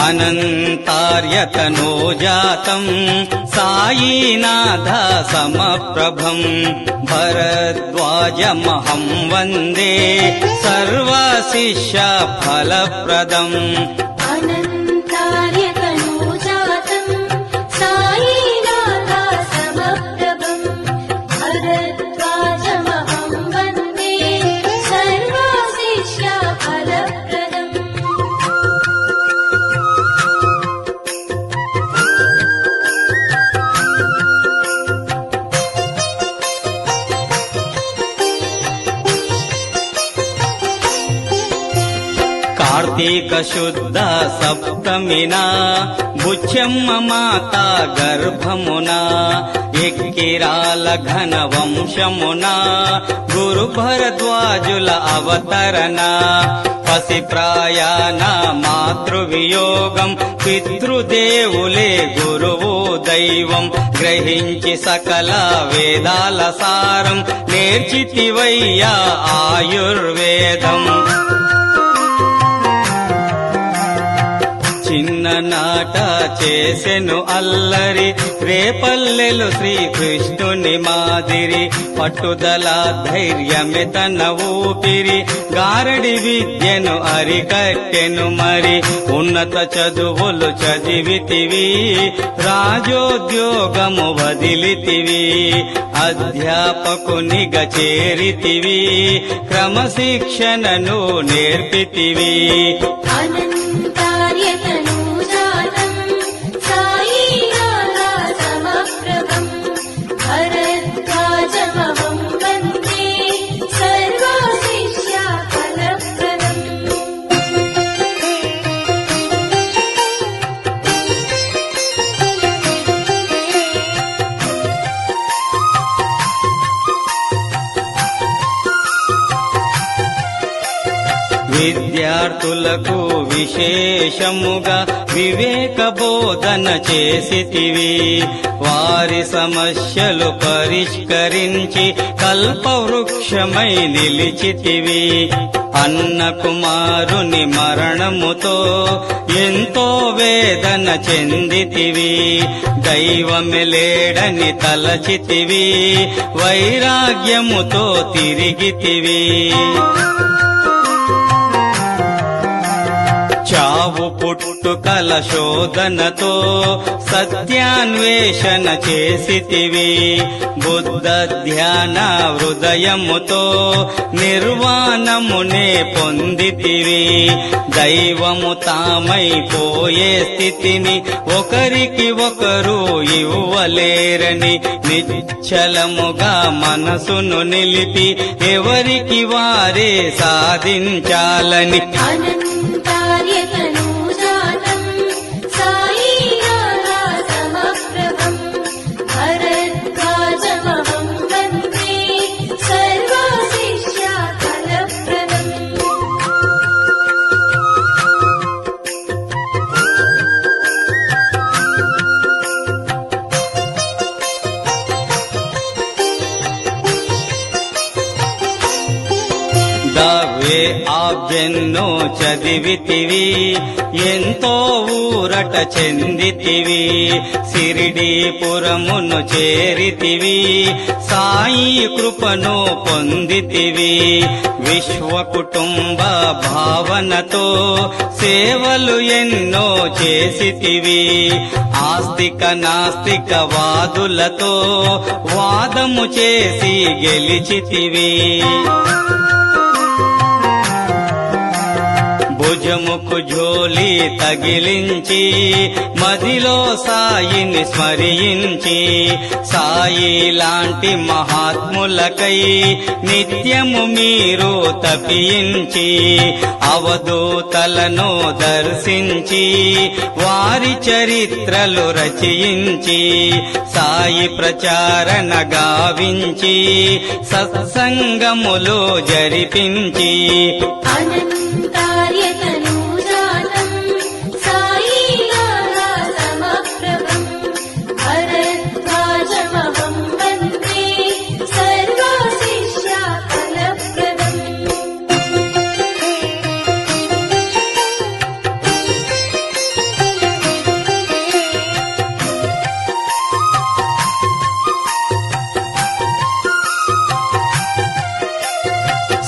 अनन्तार्यतनोजातं सायीनाथ समप्रभं भरद्वाजमहं वन्दे सर्वशिष्यफलप्रदम् కార్తీక శుద్ధ సప్తమినా బుచ్చమ్మ మాత గర్భమున ఎక్కిరాల ఘన వంశమున గురు భరద్వాజుల అవతరణ పసిప్రాయాన మాతృవియోగం పితృదేవులే గురువు దైవం గ్రహించి సకల వేదాల సారం నేర్చితివయ్యా ఆయుర్వేదం చిన్ననాట చేసెను అల్లరి రేపల్లెలు శ్రీకృష్ణుని మాదిరి పట్టుదల ధైర్యమే తన ఊపిరి గారడి విద్యను అరికట్టెను మరి ఉన్నత చదువులు చదివితివి రాజోద్యోగము వదిలితివి అధ్యాపకునిగా చేరితివి క్రమశిక్షణను నేర్పితివి విద్యార్థులకు విశేషముగా వివేక బోధన చేసితివి వారి సమస్యలు పరిష్కరించి కల్పవృక్షమై నిలిచితివి అన్న కుమారుని మరణముతో ఎంతో వేదన చెందితివి దైవమే లేడని తలచితివి వైరాగ్యముతో తిరిగితివి చావు పుట్టుకల శోధనతో సత్యాన్వేషణ చేసితివి బుద్ధ ధ్యాన హృదయముతో నిర్వాణమునే పొందితివి దైవము తామైపోయే స్థితిని ఒకరికి ఒకరు ఇవ్వలేరని నిశ్చలముగా మనసును నిలిపి ఎవరికి వారే సాధించాలని ఆవ్యన్నో చదివితివి ఎంతో ఊరట చెందితివి సిరిడీపురమును చేరితివి సాయి కృపను పొందితివి విశ్వ కుటుంబ భావనతో సేవలు ఎన్నో చేసితివి ఆస్తిక నాస్తిక వాదులతో వాదము చేసి గెలిచితివి భుజముకు ఝోలి తగిలించి మదిలో సాయిని స్మరించి సాయి లాంటి మహాత్ములకై నిత్యము మీరు తపించి అవధూతలను దర్శించి వారి చరిత్రలు రచయించి సాయి ప్రచారణ గావించి సత్సంగములు జరిపించి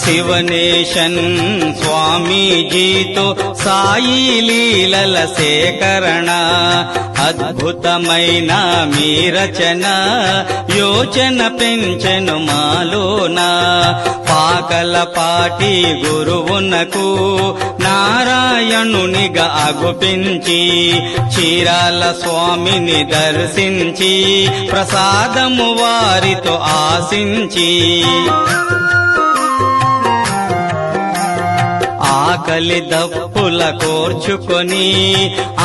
శివనేశన్ స్వామీజీతో సాయి లీలల సేకరణ అద్భుతమైన మీ రచన యోచన పెంచెను మాలోన పాకలపాటి గురువునకు నారాయణునిగా అగుపించి చీరాల స్వామిని దర్శించి ప్రసాదము వారితో ఆశించి ఆకలి దప్పుల కోర్చుకొని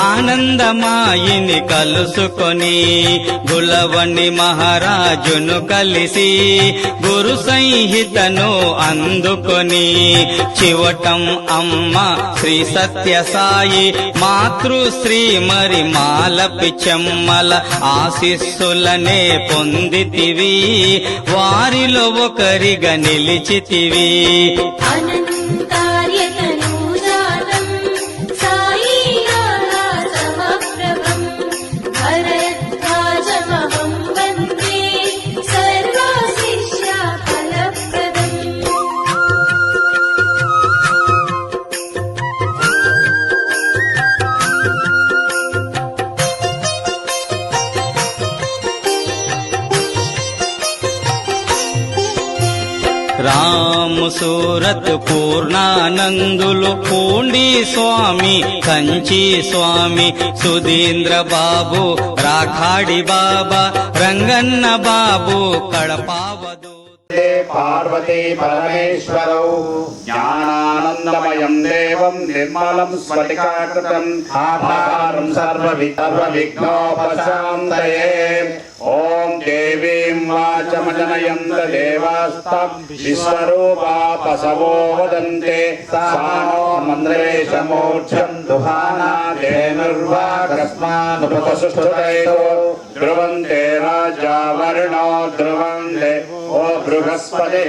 ఆనందమాయిని కలుసుకొని గులవని మహారాజును కలిసి గురు సంహితను అందుకొని చివటం అమ్మ శ్రీ సత్యసాయి మాతృశ్రీ మరి మాలపి చెమ్మల ఆశీస్సులనే పొందితివి వారిలో ఒకరిగా నిలిచితివి రాము సూరత్ పూర్ణానందులు పూండి స్వామి కంచి స్వామి సుధీంద్ర బాబు రాఖాడి బాబా రంగన్న బాబు కడపావదు పార్వతీ పరమేశ్వరౌ జ్ఞానానందమయం దేవం నిర్మలం స్ఫటికాకృతం ఆధారం సర్వవిఘ్నోపశాంతయే ఓం దేవీం వాచమజనయంత దేవాస్తం విశ్వరూపా పసవో వదంతే సానో మంద్రేశమూర్ఛం దుహానా ధేనుర్వాకస్మానుపతసుష్ఠుతైతో ధ్రువంతే రాజా వర్ణో ధ్రువంతే ఓ బృహస్పతి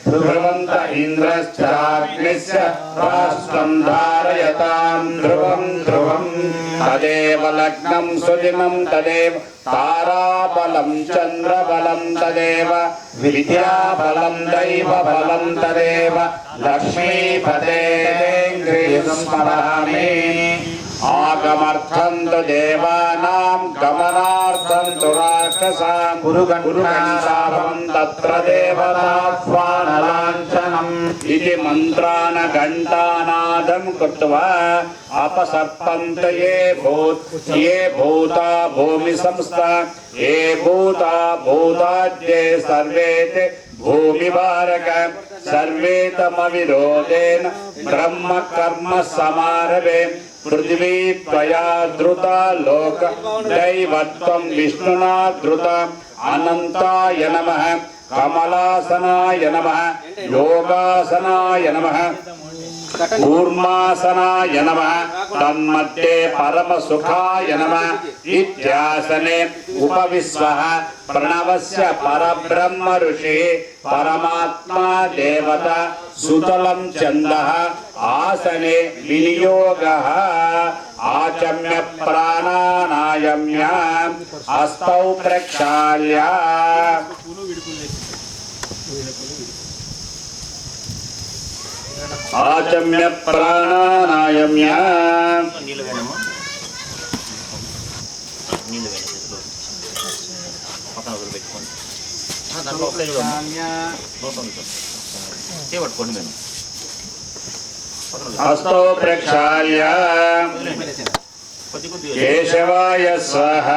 ధ్రువంత ఇంద్రశ్చాగ్నిశ్చ రాష్ట్రం ధారయతాం ధ్రువం ధ్రువం తదేవ లగ్నం సుదినం తదేవ తారాబలం చంద్రబలం తదేవ విద్యాబలం దైవబలం తదేవ లక్ష్మీపదే స్మరామి ఆగమర్థం తు దేవానాం గమనార్థం తు రాక్షసాం గురుగణాభం తత్ర దేవతాహ్వానలాంఛనం ఇది మంత్రాన ఘంటానాదం కృత్వా అపసర్పంత ఏ భూతా భూమి సంస్థా ఏ భూతా భూతాద్యే సర్వే భూమి భారక సర్వే తమవిరోధేన బ్రహ్మ కర్మ సమారభే పృథివీ త్వయా ధృత లోక దైవత్వం విష్ణునా ధృత అనంతాయ నమః కమలాసనాయ నమః యోగాసనాయ నమః కూర్మాసనాయ నమః తన్మధ్యే పరమసుఖాయ నమః ఇత్యాసనే ఉపవిశ్వః ప్రణవస్య పరబ్రహ్మ ఋషిః పరమాత్మా దేవత సుతలం ఛందః ఆసనే వినియోగః ఆచమ్య ప్రాణానాయమ్య హస్తౌ ప్రక్షాళ్య ఆచమ్య ప్రాణానాయమ్య హస్తౌ ప్రక్షాళ్య కేశవాయ స్వః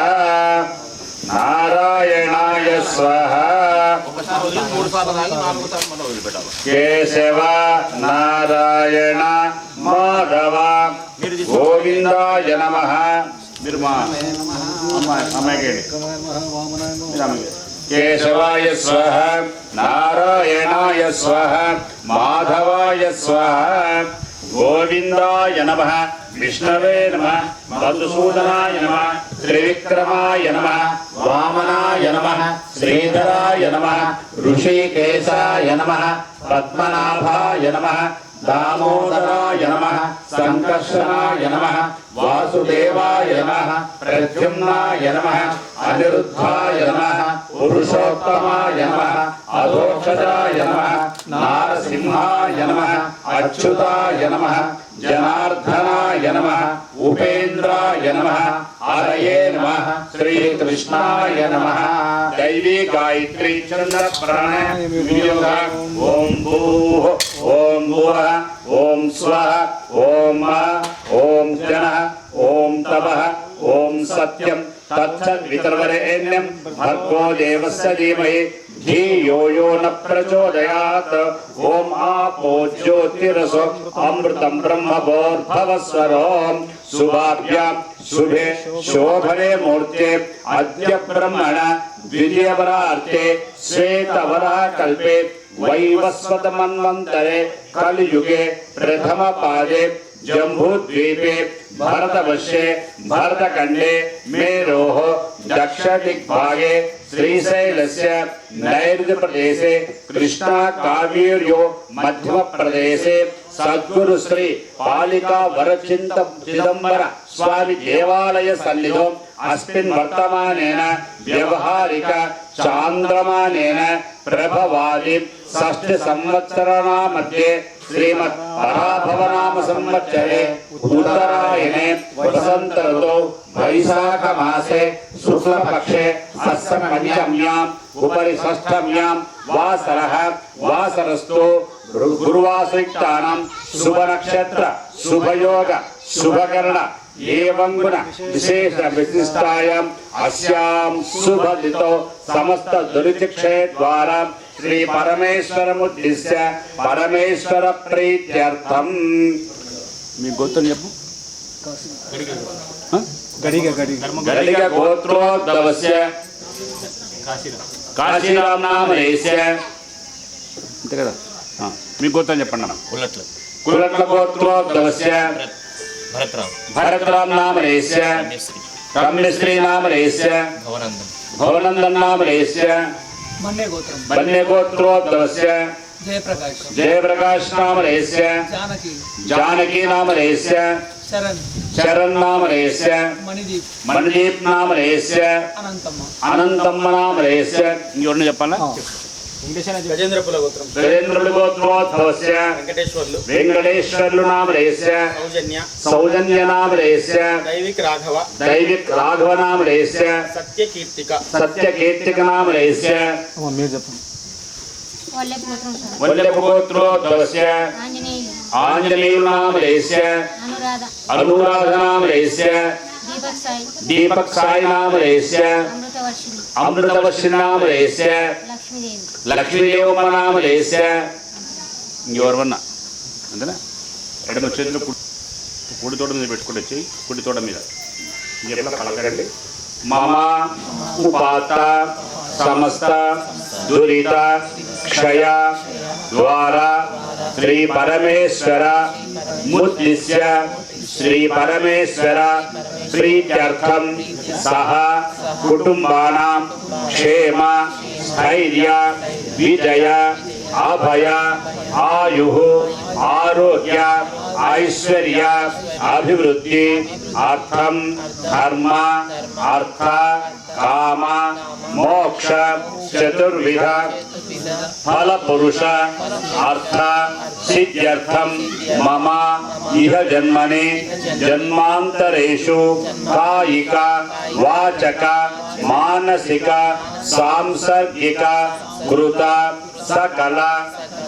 నారాయణాయ స్వః కేశవ నారాయణ మాధవ గోవిందాయ నమః కేశవాయ స్వః నారాయణాయ స్వః మాధవాయ స్వః గోవిందాయ నమః విష్ణవే నమః మధుసూదనాయ నమః త్రివిక్రమాయ నమః వామనాయ నమః శ్రీధరాయ నమః ఋషికేశాయ నమః పద్మనాభాయ నమః దామోదరాయ నమః సంకర్షణాయ నమః వాసుదేవాయ నమః ప్రద్యుమ్నాయ నమః అనిరుద్ధాయ నమః పురుషోత్తమాయ నమః అధోక్షజాయ నమః నారసింహాయ నమః అచ్యుతాయ నమః జనార్దనాయ నమః ఉపేంద్రాయ నమః హరయే నమః శ్రీకృష్ణాయ నమః దైవీ గాయత్రీ చంద్ర ప్రాణ వినియోగ ఓం భూః ఓం భువః ఓం స్వః ఓం మః ఓం జనః ఓం తపః ఓం సత్యం తచ్చద్వితర్వరేణ్యం భర్గో దేవస్య ధీమహి ధియో యో న ప్రచోదయాత్ ఓం ఆపో జ్యోతిరసో అమృతం బ్రహ్మభోర్భవస్వరోం శుభాభ్యాం శుభే శోభనే మూర్తే అద్య బ్రహ్మణ ద్వితీయవరార్తే శ్వేతవరాకల్పే వైవస్వత మన్వంతరే కలియుగే ప్రథమ పాదే జంబూద్వీపే భరతవర్షే భరతఖండే మేరోః దక్షదిగ్భాగే శ్రీశైలస్య నైరుతిప్రదేశే కృష్ణా కావేర్యో మధ్యమప్రదేశే సద్గురు శ్రీ పాలికా వరచింత చిదంబర స్వామి దేవాలయ సన్నిధో అస్మిన్ వర్తమానేన వ్యవహారిక చాంద్రమానేన ప్రభవాది షష్ఠి సంవత్సరాణాमध्ये శ్రీమద్ పరాభవనామ సంవత్సరే ఉత్తరాయణే వసంత ఋతౌ వైశాఖ మాసే శుక్లపక్షే అస్య పంచమ్యాం ఉపరి షష్ఠమ్యాం వాసరః వాసరస్తు గురువాసయుక్తానాం శుభనక్షత్ర శుభయోగ శుభకరణ ఏవం గుణ విశేష విశిష్టాయాం అస్యాం శుభదితో సమస్త దురితిక్షయ ద్వారా శ్రీ పరమేశ్వరముద్దిశ్య పరమేశ్వర ప్రీత్యర్థం. మీ గోత్రం చెప్పు. గడిగ గోత్రోద్భవస్య కాశీరామ్ నామనేస్య. అంతే కదా. మీ గోత్రం చెప్పండి అన్న. కులట్ల గోత్రోద్భవస్య భరతరామ్ నామనేస్య రమ్యశ్రీ నామనేస్య భవనందన్ నామనేస్య మన్య గోత్రోద్భవస్య జయప్రకాశ్ నామనేస్య జానకీ నామనేస్య శరణ్ నామనేస్య మణిదీప్ నామనేస్య అనంతమ్మ నామనేస్య. ఇంకొన్ని చెప్పాలా? గజేంద్రపుల గోత్రోద్భవస్య వెంకటేశ్వర్లు నామనేస్య సౌజన్య నామనేస్య దైవిక్ రాఘవ నామనేస్య సత్యకీర్తిక నామనేస్య వల్లభ గోత్రోద్భవస్య ఆంజనేయులు నామనేస్య అనురాధ నామనేస్య దీపక్ సాయి నామనేస్య అమృతవర్షి నామనేస్య లక్ష్మీదేవమ్మ నామనేస్య. ఇంకెవరన్నా అంతేనా? ఎడమ చేతిలో కుడి తోట మీద పెట్టుకుంటే చెయ్యి కుడి తోట మీద ఇంకెట్లా పలకరండి. మమ ఉపాత సమస్త దురిత క్షయ ద్వారా శ్రీ పరమేశ్వర ముద్దిశ్య శ్రీ పరమేశ్వర ప్రీత్యర్థం సహ కుటుంబానాం క్షేమ స్థైర్య విజయ అభయ ఆయుః ఆరోగ్య ఐశ్వర్య అభివృద్ధి అర్థం ధర్మ అర్థ కామ మోక్ష చతుర్విధ ఫల పురుష అర్థ సిద్ధ్యర్థం మమ ఇహ జన్మని జన్మాంతరేషు కాయిక వాచక మానసిక సాంసర్గిక కృత సకల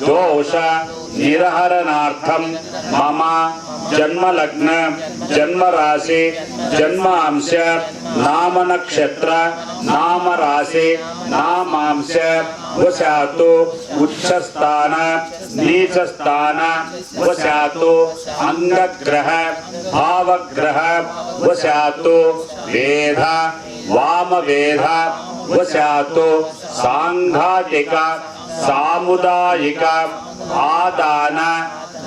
దోష నిరహరణార్థం మమ జన్మలగ్న జన్మరాశి జన్మాంశ నామ నక్షత్ర నామ రాశి నామాంశ వశాతు ఉచ్చస్థాన నీచస్థాన వశాతు అంగగ్రహ భావగ్రహ వశాతు వేద వామవేద వశాతు సాంఘాతిక సాముదాయిక ఆదాన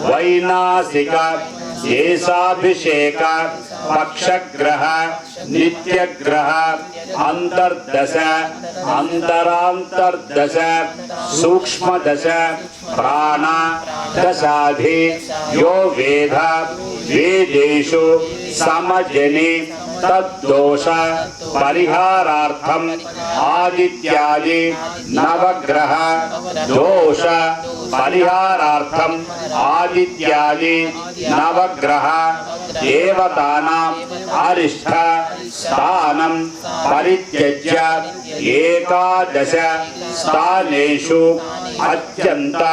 వైనాసిక ఏసాభిషేక పక్షగ్రహ నిత్యగ్రహ అంతర్దశ అంతరాంతర్దశ సూక్ష్మదశ ప్రాణ దశాధి యో వేద వేదేషు సమజని తద్దోష పరిహారార్థం ఆదిత్యాది నవగ్రహ దోష పరిహారార్థం ఆదిత్యాది నవగ్రహ దేవతానాం అరిష్ట స్థానం పరిత్యజ్య ఏకాదశ స్థానేషు అత్యంత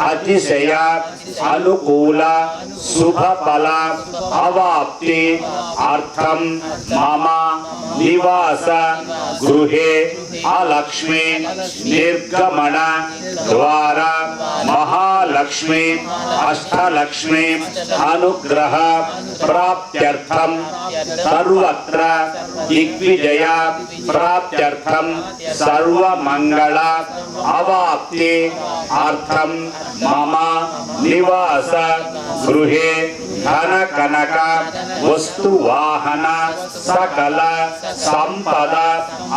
అతిశయ అనుకూల శుభఫల అవాప్తి అర్థం మమ నివాస గృహే అలక్ష్మి నిర్గమన ద్వారా మహాలక్ష్మి అష్టలక్ష్మి అనుగ్రహ ప్రాప్త్యర్థం సర్వత్ర దిగ్విజయ ప్రాప్త్యర్థం సర్వమంగళ అవాప్తి అర్థం మమ నివాస గృహే ధన కనక వస్తు వాహన సకల సంపద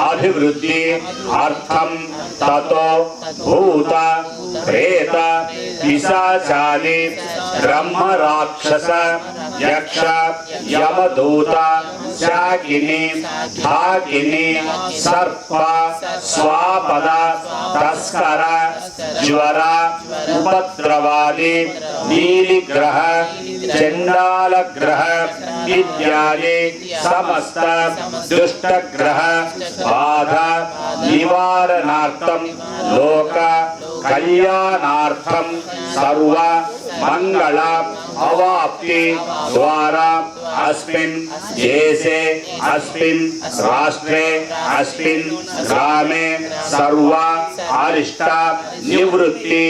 అభివృద్ధి అర్థం తతో భూత ప్రేత పిశాచాది బ్రహ్మ రాక్షస యక్ష యమదూత శాకిని ఢాకిని సర్ప స్వాపద తస్కర జ్వర ఉపద్రవాది నీలిగ్రహ చండాల గ్రహ ఇత్యాది సమస్త దుష్టగ్రహ బాధ నివారణార్థం లోక కళ్యాణార్థం సర్వ మంగళ అవాప్తి ద్వారా అస్మిన్ దేశే అస్మిన్ రాష్ట్రే అస్మిన్ గ్రామే సర్వ అరిష్ట నివృత్తి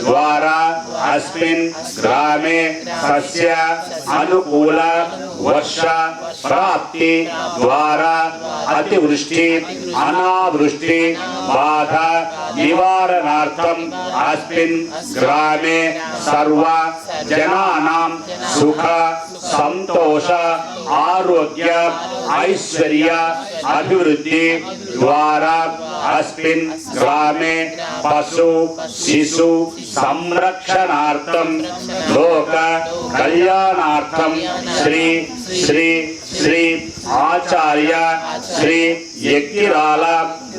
ద్వారా అస్మిన్ గ్రామే సస్య అనుకూల వర్ష ప్రాప్తి ద్వారా అతివృష్టి అనావృష్టి బాధ నివారణార్థం అస్మిన్ గ్రామే సర్వ జనానాం సుఖ సంతోష ఆరోగ్య ఐశ్వర్య అభివృద్ధి ద్వారా అస్మిన్ గ్రామే పశు శిశు సంరక్షణార్థం లోక కళ్యాణార్థం శ్రీ శ్రీ శ్రీ ఆచార్య శ్రీ యజ్ఞిరాల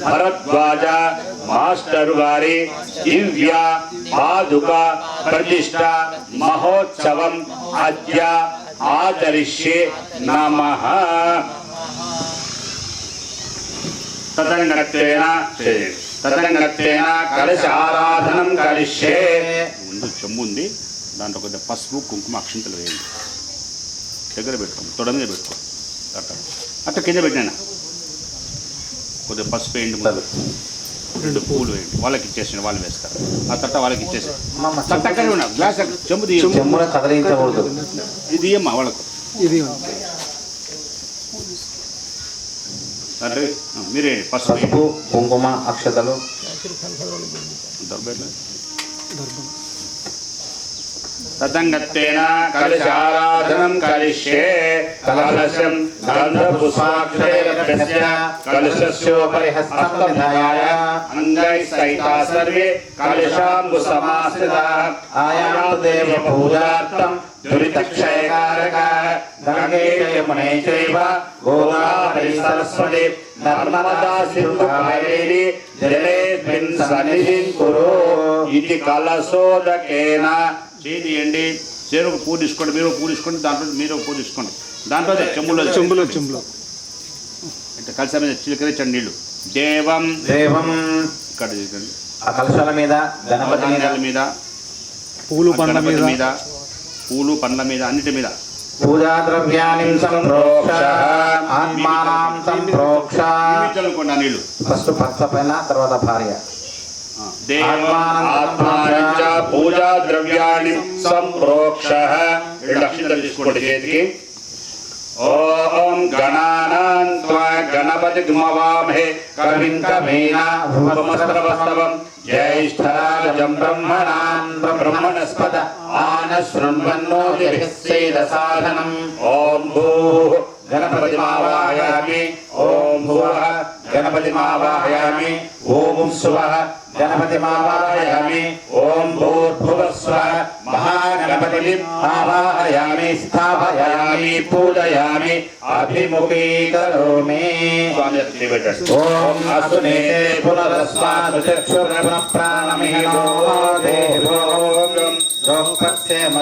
భరద్వాజ మాస్టర్ వారి దివ్య పాదుక ప్రతిష్ట మహోత్సవం అద్య ఆచరిష్యే నమః. తదంగత్వేన కలశారాధనం కరిష్యే. ముందు చెంబు ఉంది, దాంట్లో కొద్దిగా పసుపు కుంకుమ అక్షింతలు వేయండి. దగ్గర పెట్టుకోండి, తొడ మీద పెట్టుకో. అట్ట కింద పెట్టినా కొద్దిగా పసుపు వేయండి, ముందు 2 పూలు వేయండి. వాళ్ళకి ఇచ్చేసి వాళ్ళు వేస్తారు. ఆ తట్ట వాళ్ళకి ఇచ్చేసి తట్టక్కడే ఉన్నా గ్లాస్ చెంబు కదలించకూడదు. ఇది ఏమ్మా వాళ్ళకు ఇది మీరే పసుపు కుంకుమ అక్షతలు తదంగత్తేన కలశారాధనం కరిష్యే. కలశం గంధపుష్పాక్షరైరభ్యస్య కలశస్యోపరి హస్తం నిధాయ అంగైః సహితా సర్వే కలశాంబు సమాశ్రితాః. ఆయాతు దేవ పూజార్థం దురితక్షయకారకః గంగే యమునే చైవ గోదావరి సరస్వతి నర్మదా సింధు కావేరీ జలేస్మిన్ సన్నిధిం కురు ఇది కలశోదకేన. చేయండి, చేరుకు పూజ తీసుకోండి, మీరు పూజ తీసుకోండి, దాంట్లో మీరు పూజ తీసుకోండి. దాంట్లో చెంబులో ఇట్లా కలశ మీద చిలకరించండి నీళ్ళు. దేవం దేవం ఇక్కడ ఆ కలశాల మీద గణపతి మీద పూలు పండ్ల మీద పూలు పండ్ల మీద అన్నిటి మీద పూజా ద్రవ్యాన్ని సంప్రోక్ష ఆత్మానాం సంప్రోక్ష. నీళ్ళు ఫస్ట్ భర్త పైన తర్వాత భార్య. పూజా ద్రవ్యాన్ని సంప్రోక్ష. అక్షింతలు తీసుకోండి చేతికి. ఓం గణానాం త్వా గణపతిం హవామహే కవిం కవీన భువమస్తవస్తవం జ్యేష్ఠరాజం బ్రహ్మణాన్ బ్రహ్మణస్పద ఆనశృణ్వన్నోతిభిः సేదసాధనం. ఓం భూః गणपतिमावाहयामि ओम भुवः गणपतिमावाहयामि ओम सुवः गणपतिमावाहयामि ओम भूर्भुवस्वः महागणपतिम् आवाहयामि स्थापयामि पूजयामि अभिमुखीकरोमि ओम असुने पुनरस्मात् चक्षुर्प्राणमिहिनो देवो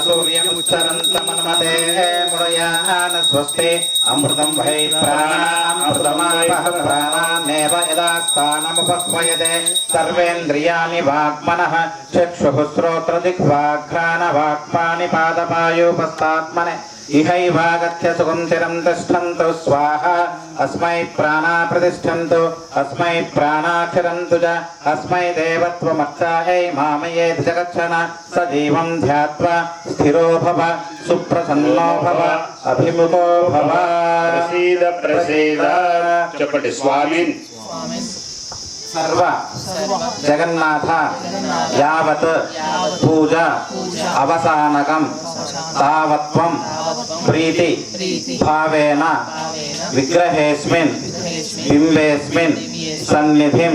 सूर्यमुच्चरन्तमन्मते मुरयान स्वस्ति अमृतं वै प्राणामृतमापः प्राणान्नेव यदा स्थानमुपह्वयते सर्वेन्द्रियाणि वाग्मनः चक्षुः श्रोत्रदिग्वाघ्राणवाक्पाणि पादपायोपस्थात्मने इहैवागत्य सुखं चिरं तिष्ठन्तु स्वाहा अस्मै प्राणा प्रतिष्ठन्तु अस्मै प्राणाक्षरन्तु च अस्मै देवत्वमर्चायै मामयेत् जगच्छन सजीवं ध्यात्वा स्थिरो भव सुप्रसन्नो भव अभिमुखो भव प्रसीद प्रसीद चपटि स्वामिन् सर्व जगन्नाथ यावत् पूजा अवसानकं तावत्त्वं प्रीति भावेन विग्रहेस्मिन् बिम्बेस्मिन् सन्निधिं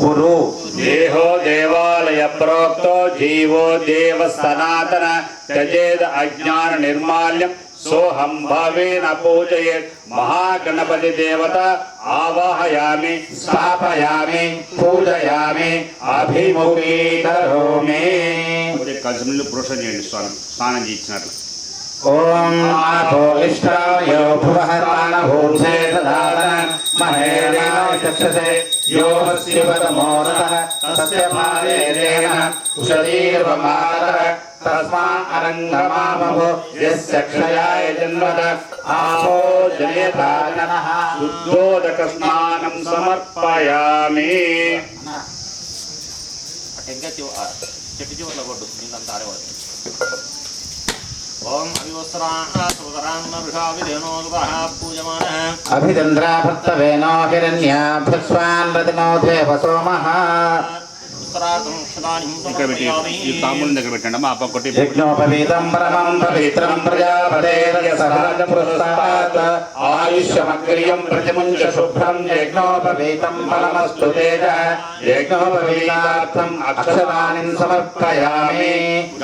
कुरु देहो देवालय प्रोक्तो जीवो देव सनातन त्यजेद अज्ञान निर्माल्यं सोहं भावेन पूजयेत् महागणपति देवता आवाहयामि स्थापयामि पूजयामि अभिमुखीकरोमि कलशంలో ప్రోక్షణ చేయండి స్వామి స్నానం చేయించినట్లు ओम आभो इष्टायो भुवः प्राणभूते ददातन महेरेण चक्षसे यो शिवतमोरतः तस्य पादे देवः उषदीर्वमातः तस्मा अरङ्गमामभो यस्य क्षयाय जन्मत आभो जयतानः शुद्धोदकस्नानं समर्पयामि చెట్టు చివర్లో కొట్టు నీళ్ళంతా ఆడేవాడు ओम अभिचंद्रा भक्तवेनो हिरण्याभस्वान् रतिनोधे वसोमः यज्ञोपवीतं परमं पवित्रं प्रजापतेर्यसहस्रपुरस्तात् आयुष्यमग्रियं प्रतिमुञ्च शुभ्रं यज्ञोपवीतं फलमस्तु तेजः यज्ञोपवीतार्थम् अक्षतानि समर्पयामि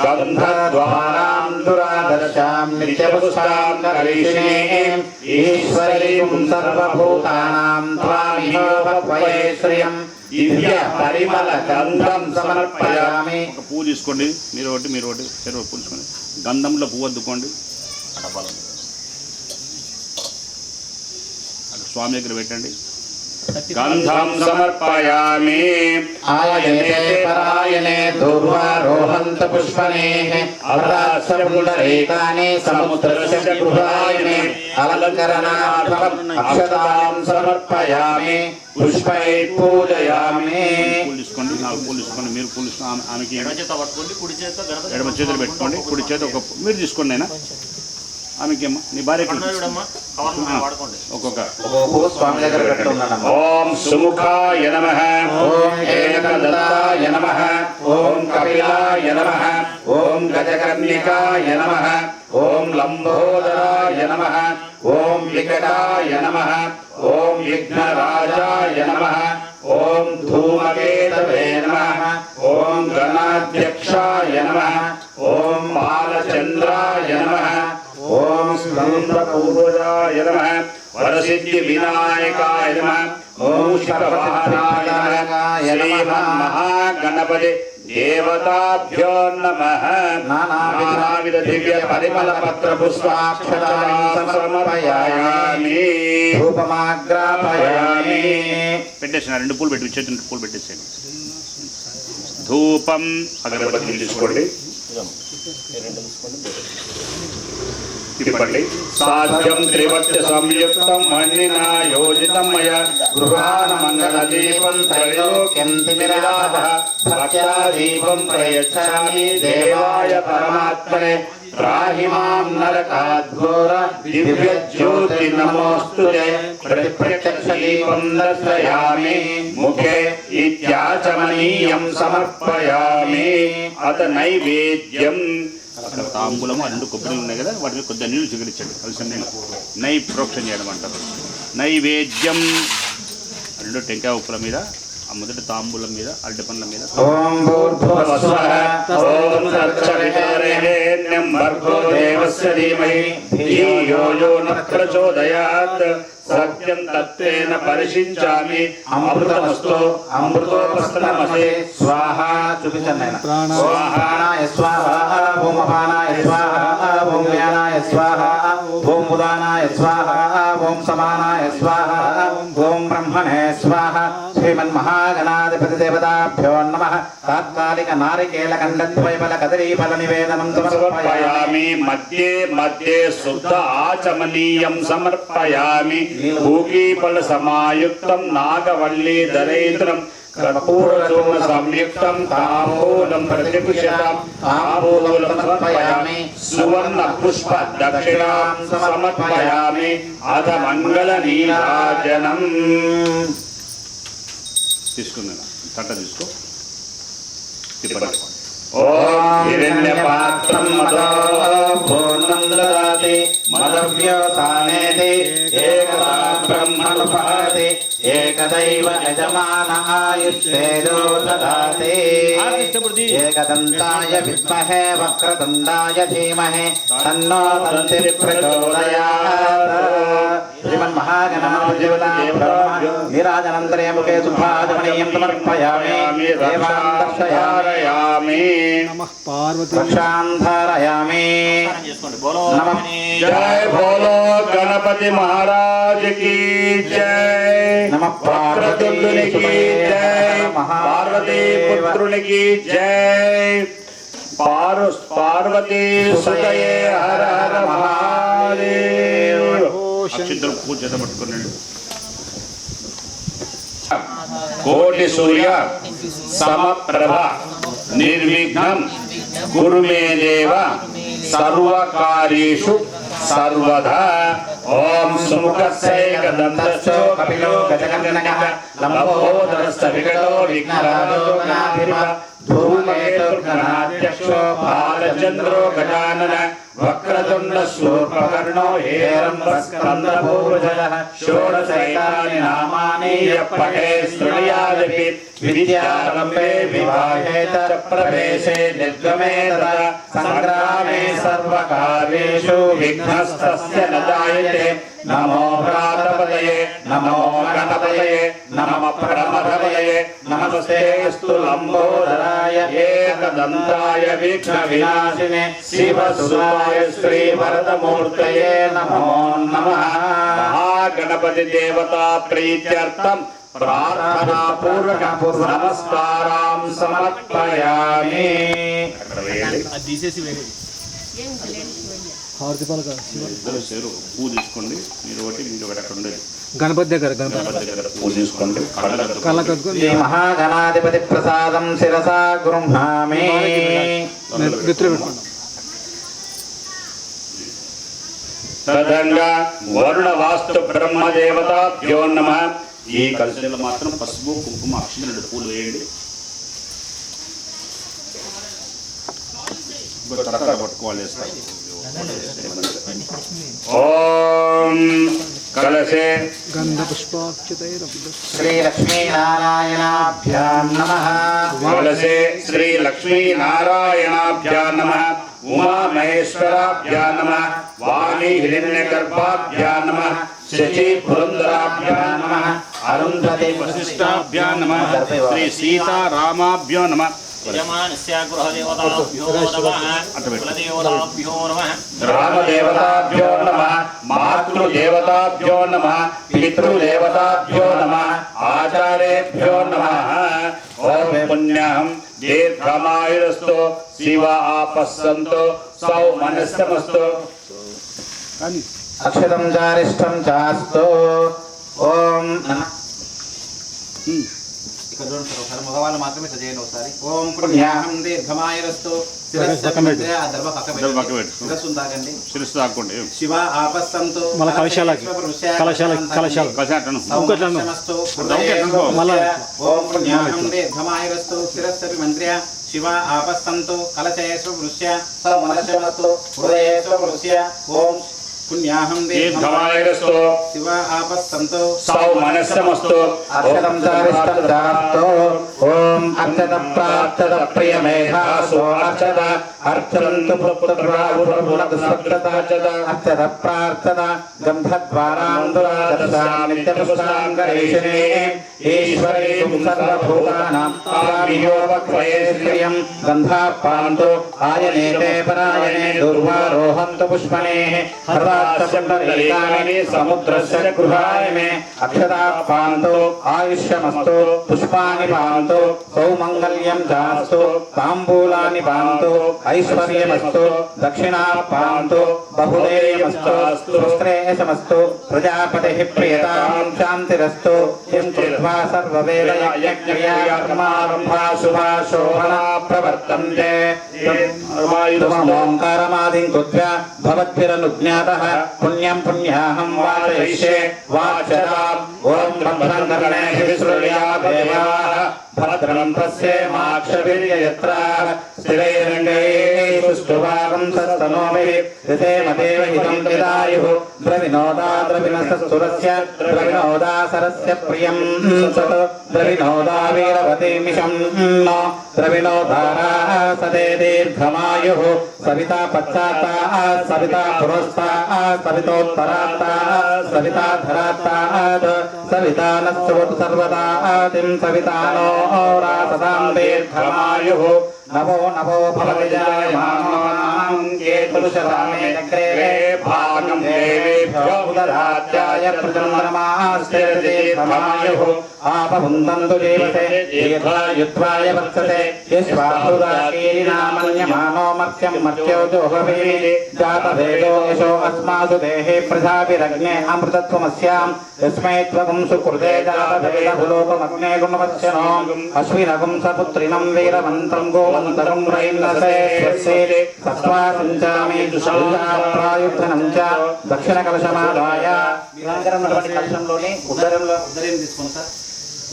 गन्धद्वारां दुरादर्शां नित्यपुष्टां करीषिणीं ईश्वरीं सर्वभूतानां त्वामिह वये श्रियम् దివ్య పరిమళ గంధం సమర్పయామి ఒక పువ్వు తీసుకోండి మీరు ఒకటి చెరువు పూసుకోండి గంధంలో పువ్వు అద్దుకోండి అక్కడ స్వామి దగ్గర పెట్టండి గంధం సమర్పయామి ఆయనే పరాయనే దూర్వారోహంత పుష్పనేః అరాసపుండరీకాని సముద్రస్య గృహాయనే అలంకరణార్థం అక్షతాం సమర్పయామి పుష్పై పూజయామి పూలు తీసుకోండి నాకు పూలు తీసుకోండి మీరు పూలు ఆమెకి ఎడమ చేత పట్టుకోండి కుడి చేత ఎడమ చేతులు పెట్టుకోండి కుడి చేత ఒక మీరు తీసుకోండి అయినా ఆమెకేమ్మా నీ భార్యకి ఒక్కొక్క స్వామి దగ్గర పెట్టుకున్నాను ఓం సుముఖాయ నమః ఓం ఏకదంతాయ నమః ఓం కపిలాయ నమః ఓం గజకర్ణికాయ నమః ఓం లంబోదరాయ నమః ఓం వికటాయ నమః ఓం విఘ్నరాజాయ నమః ఓం ధూమకేతవే నమః ఓం గణాధ్యక్షాయ నమః ఓం బాలచంద్రాయ నమః ఓం స్కందపూర్వజాయ నమః వరసిద్ధి వినాయకాయ నమః ఓం శిఖవాహనాయ నమః శ్రీమన్మహాగణపతి దేవతాభ్యో నమః నానావిధ దివ్య పరిమళ పత్ర పుష్పాక్షతాని సమర్పయామి ధూపమాగ్రాపయామి పెట్టేసిన రెండు పూలు పెట్టి చేతులు పూలు పెట్టేసేయండి ధూపం అగరబత్తి తీసుకోండి తిప్పండి సాధ్యం త్రివర్త సంయుక్తం మణినా యోజితం మయ గృహాన మంగళ దీపం త్రైలోక్యం తిమిరాభః భక్త్యా దీపం ప్రయచ్ఛామి దేవాయ పరమాత్మనే त्राहि मां नरकाद्घोर दिव्यज्योति नमोऽस्तुते प्रत्यक्षदीपं दर्शयामि मुखे इत्याचमनीयं समर्पयामि अत नैवेद्यं అక్కడ తాంబూలము 2 కొబ్బరిలు ఉన్నాయి కదా వాటిని కొద్దిగా నీళ్లు చిగురించండి కలిసి నై ప్రోక్షణ చేయడం అంటారు నైవేద్యం 2 టెంకాయ ఉప్పుల మీద ఆ మొదటి తాంబూలం మీద అరటి పండ్ల మీద ఓం భూర్భువస్వః ఓం తత్సవితుర్వరేణ్యం భర్గో దేవస్య ధీమహి ధియో యో న ప్రచోదయాత్ సత్యం తత్తేన పరిశించామి అమృతమస్తు అమృతోపస్తమసి స్వాహ చూపించండి స్వాహాయ స్వాహ ఓం అపానాయ స్వాహ ఓం వ్యానాయ స్వాహ ఓం ఉదానాయ స్వాహ ఓం సమానాయ స్వాహ ఓం బ్రహ్మణే స్వాహ శ్రీమన్మహాగణాధిపతి దేవతాభ్యో నమః తాత్కాలిక నారికేళ ఖండద్వయఫల కదలీఫల నివేదనం సమర్పయామి మధ్యే మధ్యే శుద్ధ ఆచమనీయం సమర్పయామి భూకీఫల సమాయుక్తం నాగవల్లి ధరైత్రం కర్పూరచూర్ణ సంయుక్తం తాంబూలం ప్రతిపుషితం తాంబూలం సమర్పయామి సువర్ణ పుష్ప దక్షిణాం సమర్పయామి అధ మంగళ నీరాజనం తీసుకున్నాను తట్ట తీసుకో ఓం హిరణ్యపాత్రం మదో పూర్ణం దదాతి మదవ్యోతానేతి ఏకదా బ్రహ్మనుపాతి ఏకదైవ యజమాన ఆయుష్ేదో దదాతి ఏకదంతాయ విద్మహే వక్రతుండాయ ధీమహి తన్నో దంతి ప్రచోదయాత్ శ్రీమన్మహాగణాధిపతి నీరాజనంతరే ముఖే శుభాజమనీయం సమర్పయామి దేవాం దర్శయామి నమః రక్షాం ధారయామి నమః जय बोलो गणपति महाराज की जय नमः पार्वती की जय पार्वती पुत्रुनि की जय पार्वती सुतये हर हर महादेव अक्षिंतल पूज पట్టుకున్నాడు కోటి సూర్య సమప్రభ నిర్విఘ్నం కురు మే దేవ సర్వకార్యేషు సర్వదా ఓం సుముఖస్యైకదంతశ్చ కపిలో గజగణనః లంబోదరస్య వికటో విఘ్నరాజో గణాధిప ధూమకేతుర్గణాధ్యక్షో బాలచంద్రో గజానన వక్రతుండ శూర్పకర్ణో హేరంబస్కందపూర్వజః షోడశైతాని నామాని యప్పఠే శృణుయాదపి విద్యారంభే వివాహే చ ప్రవేశే నిర్గమే తదా సంగ్రామే సర్వకార్యేషు విఘ్నస్తస్య న జాయతే నమో భ్రాతపదయే నమో గణపతయే నమః ప్రమథపదయే నమస్తేస్తు లంబోదరాయ ఏకదంతాయ విఘ్న వినాశినే శివసుతాయ శ్రీ వరదమూర్తయే నమో నమః మహాగణపతి దేవతా ప్రీత్యర్థం ప్రార్థనా పూర్వక నమస్కారం సమర్పయామి ఇద్దరు చేరు పూజ తీసుకోండి మీరు ఒకటి మీరు ఒకటి అక్కడ ఉండేది గణపతి దగ్గర పూజ తీసుకోండి కళ్ళ కట్టుకొని శ్రీ మహాగణాధిపతి ప్రసాదం శిరసా గృహ్ణామి నెత్తిలో పెట్టుకోండి. తదంగా వరుణ వాస్తు బ్రహ్మదేవతాభ్యో నమః. ఈ కలశంలో మాత్రం పసుపు కుంకుమ అక్షింతలు పూలు వేయండి. పట్టుకోవాలి ఓం కలశే గంధ పుష్పాక్షతై శ్రీ లక్ష్మీనారాయణాభ్యాం నమః. కలశే శ్రీ లక్ష్మీనారాయణాభ్యాం నమః. ఉమామహేశ్వరాభ్యాం నమః. వాణి హిరణ్యగర్భాభ్యాం నమః. శశి పురంధరాభ్యాం నమః. అరుంధతి వశిష్టాభ్యాం నమః. శ్రీ సీతారామాభ్యో నమః. యజమానస్య గృహదేవతాభ్యో నమః. కులదేవతాభ్యో నమః. గ్రామదేవతాభ్యో నమః. మాతృదేవతాభ్యో నమః. పితృదేవతాభ్యో నమః. ఆచార్యేభ్యో నమః. ఓం పుణ్యం దీర్ఘమాయురస్తు శివ ఆపస్సంతు సౌమనస్సమస్తు. అక్షతం చారిష్టం చాస్తు. ఓం ఇక్కడ మగవాళ్ళు మాత్రమే చదివేయండి ఒకసారి. ఓం పుణ్యాహం దీర్ఘమాయురస్తు పక్కన పెట్టు. ఆ దర్భ పక్క దర్భ పక్క పెట్టండి. పెట్టు. శిరస్సును తాకండి. శిరస్సు తాక్కోండి. శివ ఆపస్తంతో మళ్ళా కలశాలకి కలశాల కలశాటను ఇంకోట్లను మళ్ళా ఓం పుణ్యాహం దీర్ఘమాయురస్తు శిరస్సపి మంత్ర్య శివ ఆపస్తంతో కలశేషు వృష్య సమనశమస్తు హృదయేషు వృష్య ఓం పుణ్యాహం దీర్ఘమాయురస్తు శివ ఆపస్తంతో సౌమనస్సమస్తు అక్షరం చారిష్టం చాస్తో ఓం అక్షత ప్రాప్తద ప్రియమేధాసో అక్షత అర్చనంతు అక్షత ప్రార్థన గంధద్వారాందురాదర్శాం నిత్యపుష్టాంగరేషిణే ఈశ్వరే సర్వభూతానాం ఆవియోపక్వయే శ్రియం గంధాపాంతో ఆయనేతే పరాయణే దుర్వారోహంతు పుష్పణేః హర్వాత్తపుండరీకాని సముద్రస్య గృహాయ మే అక్షతాపాంతో ఆయుష్యమస్తు పుష్పాని పాంతో సౌమంగళ్యం చాస్తు తాంబూలాని పాంతో ఐశ్వర్యమస్తు దక్షిణా పాంతో బహుదేయమస్తు శ్రేయసమస్తు ప్రజాపతిః ప్రియతాం శాంతిరస్తు కిం కృత్వా సర్వవేదయజ్ఞక్రియాకర్మారంభా శుభా శోభనా ప్రవర్తంతే ఓంకారమాదిం కృత్వా భవద్భిరనుజ్ఞాతః పుణ్యం పుణ్యాహం వాచయిష్యే వాచరాం ఓం భద్రం కర్ణేభిः శృణుయాత్ దేవాः భద్రం పశ్యేమాక్షభిర్యయత్ర స్థిరైరంగైः సుష్ఠువాగం సస్తనోభిः ऋतेमदेव हितं विदायुः द्रविनोदा द्रविणसस्तुरस्य द्रविनोदा सरस्य प्रियं सत् द्रविनोदा वीरवतीमिषं नो द्रविनोदाराः सदे दीर्घमायुः सविता पश्चात्ताः सविता पुरस्ताः सवितोत्तरात्ताः सविता धरात्ताः सविता नश्चोत् सर्वदा तिं सविता नो रासदां दीर्घमायुः नमो नमो भवति जायमानां ये पुरुषरामे चक्रे भागं देवेभ्यो उदरात्याय प्रजन्मनमास्ते दीर्घमायुः आपहुन्दन्तु जीवसे दीर्घायुत्वाय वर्तते यस्वाहुदाकीर्णामन्यमानो मर्त्यं मर्त्यो जोहवीः जातवेदो यशो अस्मासु देहे प्रजाभिरग्ने अमृतत्वमस्यां यस्मै त्वगं सुकृते जातवेदहुलोकमग्ने गुणवत्स्यनो अश्विनगं सपुत्रिणं वीरमन्त्रं गोमन्तरं रैन्दसे स्वस्ये सत्त्वा सञ्चामि प्रायुद्धनं च दक्षिणकलशमादाय కలశంలోని ఉద్దరేని తీసుకోండి సార్.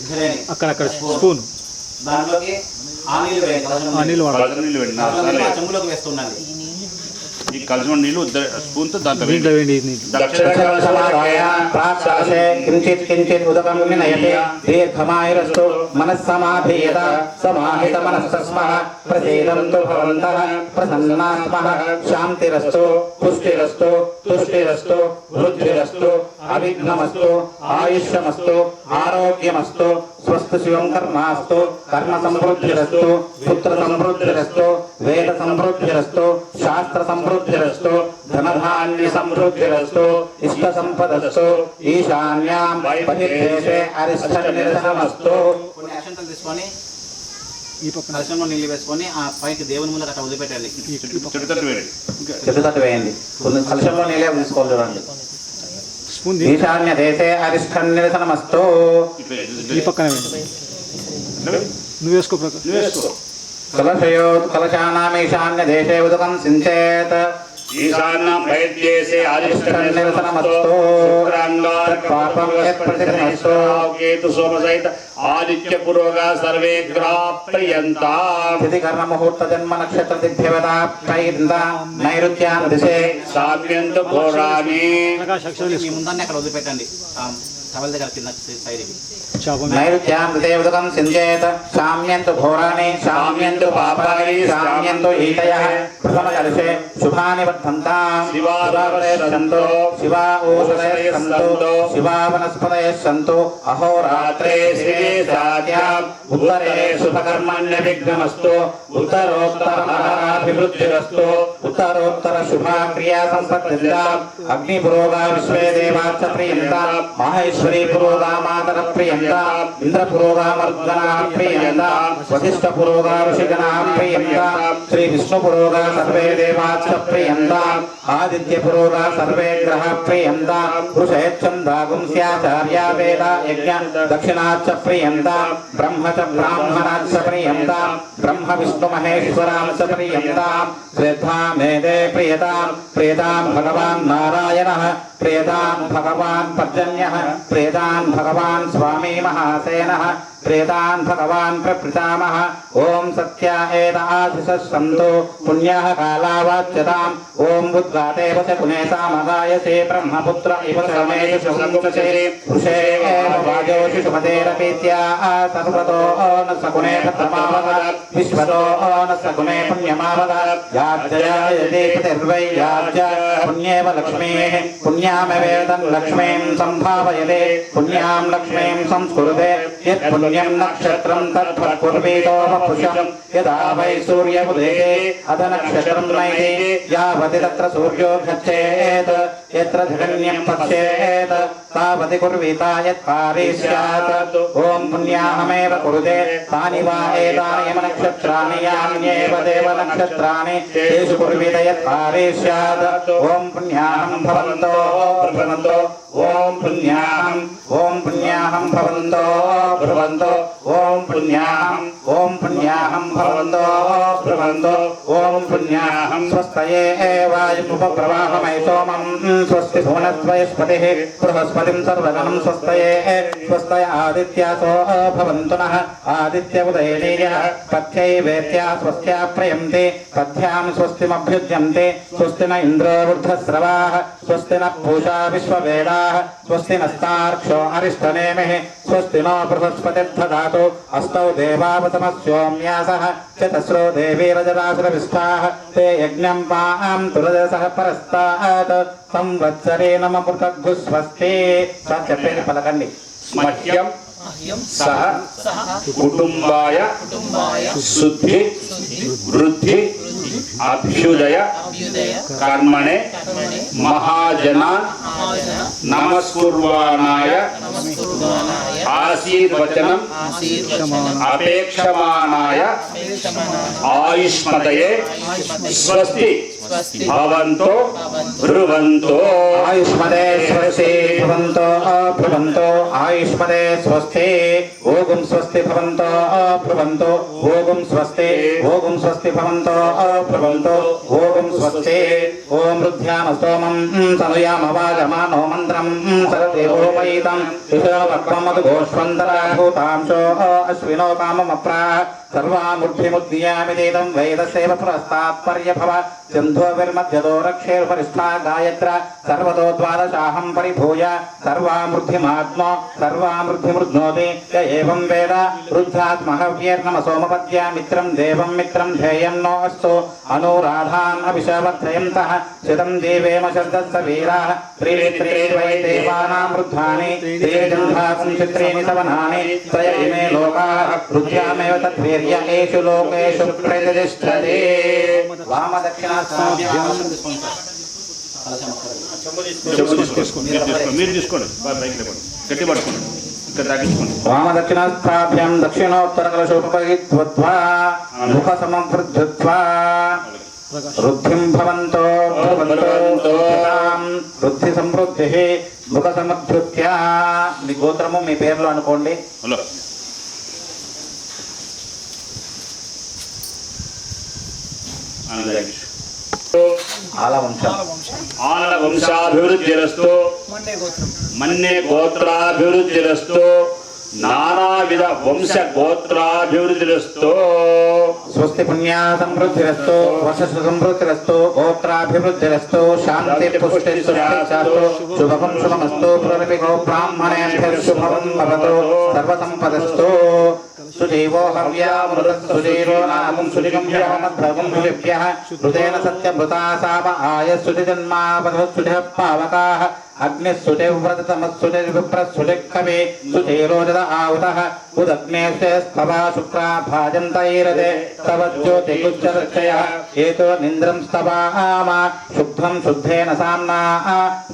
ఉద్దరేని అక్కడక్కడ స్పూన్ దాంట్లోకి ఆ నీళ్ళు వేయండి. కలశంలో నీళ్ళు వాడాలి. కలసం నీళ్ళు వేయండి 4 సార్లు ఆ చెంబులోకి వేస్తుండండి. ఈ కలసం నీళ్ళు స్పూన్తో దాంట్లో దీంట్లో వేయండి. వేయండి నీళ్ళు. దక్షిణకలశమాదాయ ప్రాక్కాశే కించిత్ కించిత్ ఉదకం వినయతే దీర్ఘమాయురస్తు మనస్సమాధీయత సమాహిత మనస్సస్మః ప్రసీదంతు భవంతః ప్రసన్నాः స్మః శాంతిరస్తు పుష్టిరస్తు తుష్టిరస్తు వృద్ధిరస్తు అవిఘ్నమస్తు ఆయుష్యమస్తు ఆరోగ్యమస్తు స్వస్తి శివం కర్మాస్తు కర్మ సంవృద్ధిరస్తు పుత్ర సంవృద్ధిరస్తు వేద సంవృద్ధిరస్తు శాస్త్ర సంవృద్ధిరస్తు ధనధాన్య సమృద్ధిరస్తు ఇష్ట సంపదస్తు ఈశాన్యాం బహిర్దేశే అరిష్ట నిరసనమస్తు. కొన్ని అక్షంతలు తీసుకొని ఈ పక్కన కలశంలో నీళ్ళు వేసుకొని ఆ పైకి దేవుని ముందు అట్లా వదిలిపెట్టండి. చెడుతట్టు వేయండి. చెట్టుతట్టు వేయండి. కొన్ని కలశంలో నీళ్ళే తీసుకోవాలి చూడండి. స్పూన్ ఈశాన్య దేశే అరిష్ట నిరసనమస్తు. ఈ పక్కన వేయండి. నువ్వు వేసుకో ప్రకాష్. నువ్వు వేసుకో. కలశయోత్ కలశానాం ఈశాన్య దేశే ఉదకం సించేత్ ఈశాన్యం బహిర్దేశే నిరసనమస్తు. పాపం యత్ప్రతిఘ్నస్తు. కేతు సోమసహిత ఆదిత్య పురోగా సర్వే గ్రాప్యంతా తిథి కర్ణ ముహూర్త జన్మ నక్షత్ర తిథ్యవదా ప్రైంద నైరుత్యాం దిశే సామ్యంత ఘోరాని ప్రకాష్ అక్షరాలు మీ వేసుకో. ముందన్న అక్కడ వదిలిపెట్టండి. ఆ టవల్ దగ్గర కింద సైడ్కి చాపం నైరుత్యాం దిశే ఉదకం సించేత్ శామ్యంతు ఘోరాణి శామ్యంతు పాపాని శామ్యంతు ఈతయః ప్రథమ కలశే శుభాని వర్ధంతాం. శివావరే సంతు శివా ఓషధయః సంతు శివా వనస్పతయః సంతు అహోరాత్రే శ్రీ సాధ్యాం ఉత్తరే శుభకర్మణ్య విఘ్నమస్తు ఉత్తరోత్తరాభివృద్ధిరస్తు ఉత్తరోత్తర శుభా క్రియా సంపత్తిర్యాం అగ్నిపురోగా విశ్వే దేవాచ్చ ప్రియంతాం మహేశ్వర మహేశ్వరీ పురోగా మాతర ప్రియందా ఇంద్ర పురోగా మర్గనా ప్రియందా వశిష్ఠ పురోగా ఋషిగణా ప్రియందా శ్రీ విష్ణు పురోగా సర్వే దేవాచ్చ ప్రియందా ఆదిత్య పురోగా సర్వే గ్రహ ప్రియందా పురుషేచ్ఛందా గుంస్యాచార్యా వేద యజ్ఞ దక్షిణాచ్చ ప్రియందా బ్రహ్మ చ బ్రాహ్మణాచ్చ ప్రియందా బ్రహ్మ విష్ణు మహేశ్వరాంచ ప్రియందా శ్రద్ధా మేదే ప్రియతాం ప్రియతాం భగవాన్ నారాయణః ప్రియతాం భగవాన్ పర్జన్యః ప్రియతాం భగవాన్ స్వామి మహాసేనః ప్రియతాన్ భగవాన్ ప్రపితామహ ఓం సత్య ఏత ఆశిషః సంతో పుణ్యః కాలావాచ్యతాం ఓం బుద్ధ్వాదేవ చ పునేసామగాయసే బ్రహ్మపుత్ర ఇవ సమేషు సంగుచే పురుషే ఏవ వాజోషి శుభదేరపీత్యా సర్వతో న సగుణే భద్రమావద విశ్వతో న సగుణే పుణ్యమావద యాజ్జయాయతే ప్రతిర్వై యాజ్య పుణ్యేవ లక్ష్మీః పుణ్యామవేదం లక్ష్మీం సంభావయతే పుణ్యాం లక్ష్మీం సంస్కురుతే యత్ పుణ్యం నక్షత్రం తద్భర్కుర్వీతోపపుషం యదా వై సూర్య ఉదేతే అద నక్షత్రం నైతే యావతి తత్ర సూర్యో గచ్చేత్ యత్ర జగన్యం పశ్యేత్ తావతి కుర్వీత యత్ పారే స్యాత్ ఓం పుణ్యాహమేవ కురుతే తాని వా ఏతాని యమ నక్షత్రాణి యాన్యేవ దేవ నక్షత్రాణి తేషు కుర్వీత యత్ పారే స్యాత్ ఓం పుణ్యాహం భవంతో భవంతో ఓం పుణ్యాహం భవంతో భవంతో ఓం పుణ్యాహం భవంతో భవంతో ఓం పుణ్యాహం స్వస్తయే వాయుముపప్రవాహమై సోమం స్వస్తి సోనస్వయస్పతిః బృహస్పతిం సర్వగణం స్వస్తయే స్వస్తయ ఆదిత్యాసో భవంతు నః ఆదిత్య ఉదయనీయః పథ్యైవేత్యా స్వస్త్యా ప్రయంతే పథ్యాం స్వస్తిమభ్యుజ్యంతే స్వస్తి న ఇంద్రో వృద్ధశ్రవాः స్వస్తి న పూషా విశ్వవేదాः స్వస్తి నస్తార్క్ష్యో అరిష్టనేమిః స్వస్తి నో బృహస్పతిర్దధాతు అష్టౌ దేవావతమస్యోమ్యాసః చతస్రో దేవీరజరాసురవిష్టాः ते యజ్ఞం పాం తురజసః పరస్తాత్ సంవత్సరేణ మమృతగ్గు స్వస్తి చెప్పేది పలకండి మహ్యం సహ కుటుంబాయ శుద్ధి వృద్ధి అభ్యుదయ కర్మణే మహాజనాన్ నమస్కుర్వాణాయ ఆశీర్వచనం అపేక్షమాణాయ ఆయుష్మతయే స్వస్తి భవంతో బ్రువంతో ఆయుష్మదే స్వస్తి భవంతో బ్రువంతో ఆయుష్మదే స్వస్తి ఓం స్వస్తి భవంతో బ్రువంతో ఓం స్వస్తి భవంతో బ్రువంతో ఓం స్వస్తి ఓం రుధ్యామ స్తోమం తనుయామ వాజమానో మంత్రం సరదేవోపైతం విషవక్వమదు గోష్వంతరాభూతాంశో అశ్వినో కామమప్రాః సర్వామూర్తిముద్యామి దేదం వేదసేవ పురస్తాత్పర్యభవ చందో విర్మధ్యదో రక్షేర్పరిష్ఠా గాయత్ర సర్వతో ద్వాదశాహం పరిభూయ సర్వామృద్ధిమాత్మో సర్వామృద్ధిమృద్నోతి య ఏవం వేద రుద్ధ్యాత్మహవ్యేర్నమ సోమపద్యామిత్రం దేవం మిత్రం ధ్యేయం నో అస్తు అనురాధాన్ అభిషవర్ధయంతః శతం దేవేమ శబ్దస్య వీరాः త్రీత్రీ వై దేవానాం వృద్ధాని త్రీజంధాసం చిత్రీని సవనాని త్రయ ఇమే లోకాः రుద్ధ్యామేవ తద్వీర్య ఏషు లోకేషు ప్రతిష్టతే వామదక్షిణ మీరు తీసుకోండి బైక్ లేపండి గట్టి పట్టుకోండి ఇక్కడ తాగించుకోండి వామదక్షిణస్థాభ్యం దక్షిణోత్తరకలశోపగిత్వా ముఖ సమవృద్ధ్యత్వా వృద్ధిం భవంతో వృద్ధి సమృద్ధి ముఖ సమృద్ధ్యా మీ గోత్రము మీ పేర్లు అనుకోండి. హలో ఆనల వంశాభివృద్ధిరస్తు మన్నే గోత్రాభివృద్ధిరస్తు నానావిధ వంశ గోత్రాభివృద్ధిరస్తు స్వస్తి పుణ్యా సమృద్ధిరస్తు వశస్సు సమృద్ధిరస్తు గోత్రాభివృద్ధిరస్తు శాంతి పుష్టి సురక్షాస్తు శుభం శుభమస్తు ప్రతిగో బ్రాహ్మణేభ్యః శుభం భవతు సర్వసంపదస్తు సుజీవో హవ్యామృతసుజీవో నామం సుజిగం మద్భగం సులిభ్యః హృదేన సత్యమృతా సామ ఆయస్సుజన్మావధుసుజః పావకాః अग्निस्सुतिव्रततमस्सुतिर्विप्रस्सुतिः सुचैरोजद आहुतः उदग्नेशे स्तवा शुक्रा भाजन्तैरते तव ज्योतिगुच्चरक्षयः एतो निन्द्रं स्तवाम शुद्धं शुद्धेन साम्ना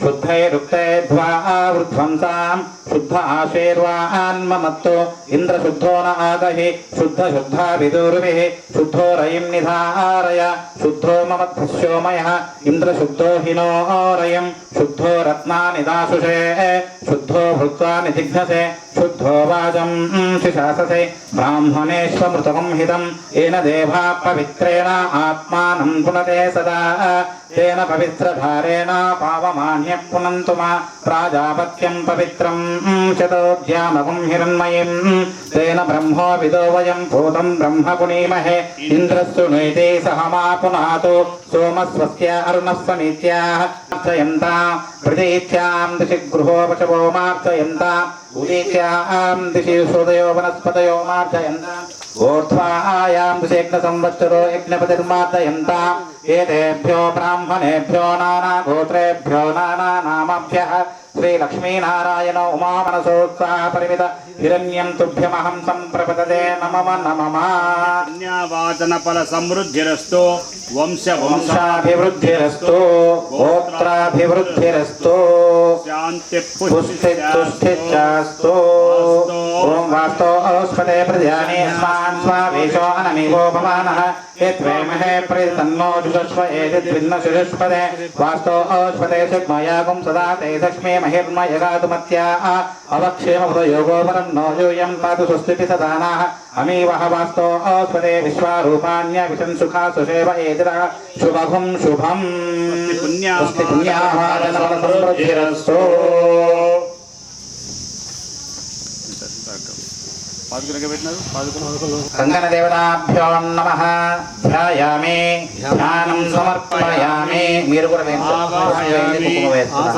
शुद्धैरुक्तैर्ध्वा वृध्वंसां शुद्ध आशीर्वान्ममत्तो इन्द्रशुद्धो न आगहि शुद्ध शुद्धा विदुर्भिः शुद्धो रयिं निधारय शुद्धो ममद्धस्योमयः इन्द्रशुद्धो हिनो रयं शुद्धो रत्नानि दाशुषे शुद्धो भूत्वा निजिघ्नसे शुद्धो वाजं शिशाससे ब्राह्मणेष्वमृतमं हितं येन देवा पवित्रेण आत्मानं पुनते सदा तेन पवित्रधारेण पावमान्यः पुनन्तु मा प्राजापत्यं पवित्रं शतोद्यामकं हिरण्मयीं तेन ब्रह्मो विदो वयं भूतं ब्रह्म पुनीमहे इन्द्रस्तु नैते सहमा पुनातो सोमस्वस्य अरुणस्वनीत्याः अर्चयन्तां प्रतीत्यां दिशि गृहो पशवो मार्चयन्ताम् उदीत्यां दिशि सूदयो वनस्पतयो मार्जयन्ताम् ऊर्ध्वायां दिशेऽग्नसंवत्सरो यज्ञपतिर्मार्जयन्ताम् एतेभ्यो ब्राह्मणेभ्यो नानागोत्रेभ्यो नानानामभ्यः श्रीलक्ष्मीनारायण उमामनसोत्साह परिमित हिरण्यं तुभ्यमहं सम्प्रपदते नमः नमः पुण्यावाचन फल समृद्धिरस्तु वंशाभिवृद्धिरस्तु गोत्राभिवृद्धिरस्तु पुष्टितुष्टिश्चास्तु ओम वास्तो औस्पदे प्रजाने अस्मान् स्वावेशो अनमिवो भवानः यद्वैमहे प्रीतन्नो जुषस्व एतद्भिन्नशुष्पदे वास्तो औस्पदे शक्मयागुं सदा ते लक्ष्मी महिर्मयगातुमत्या अवक्षेमभूतयोगो परं नो यूयं पातु स्वस्तिपि सदानाः अमीवः वास्तो औस्पदे विश्वारूपाण्यविशं सुखा सुषेव एतिरः शुभगुं शुभम् स्वस्ति पुण्यावाचनफलसमृद्धिरस्तु కంకణదేవతాభ్యో నమః ధ్యాయామి ధ్యానం సమర్పయామి మీరు కూడా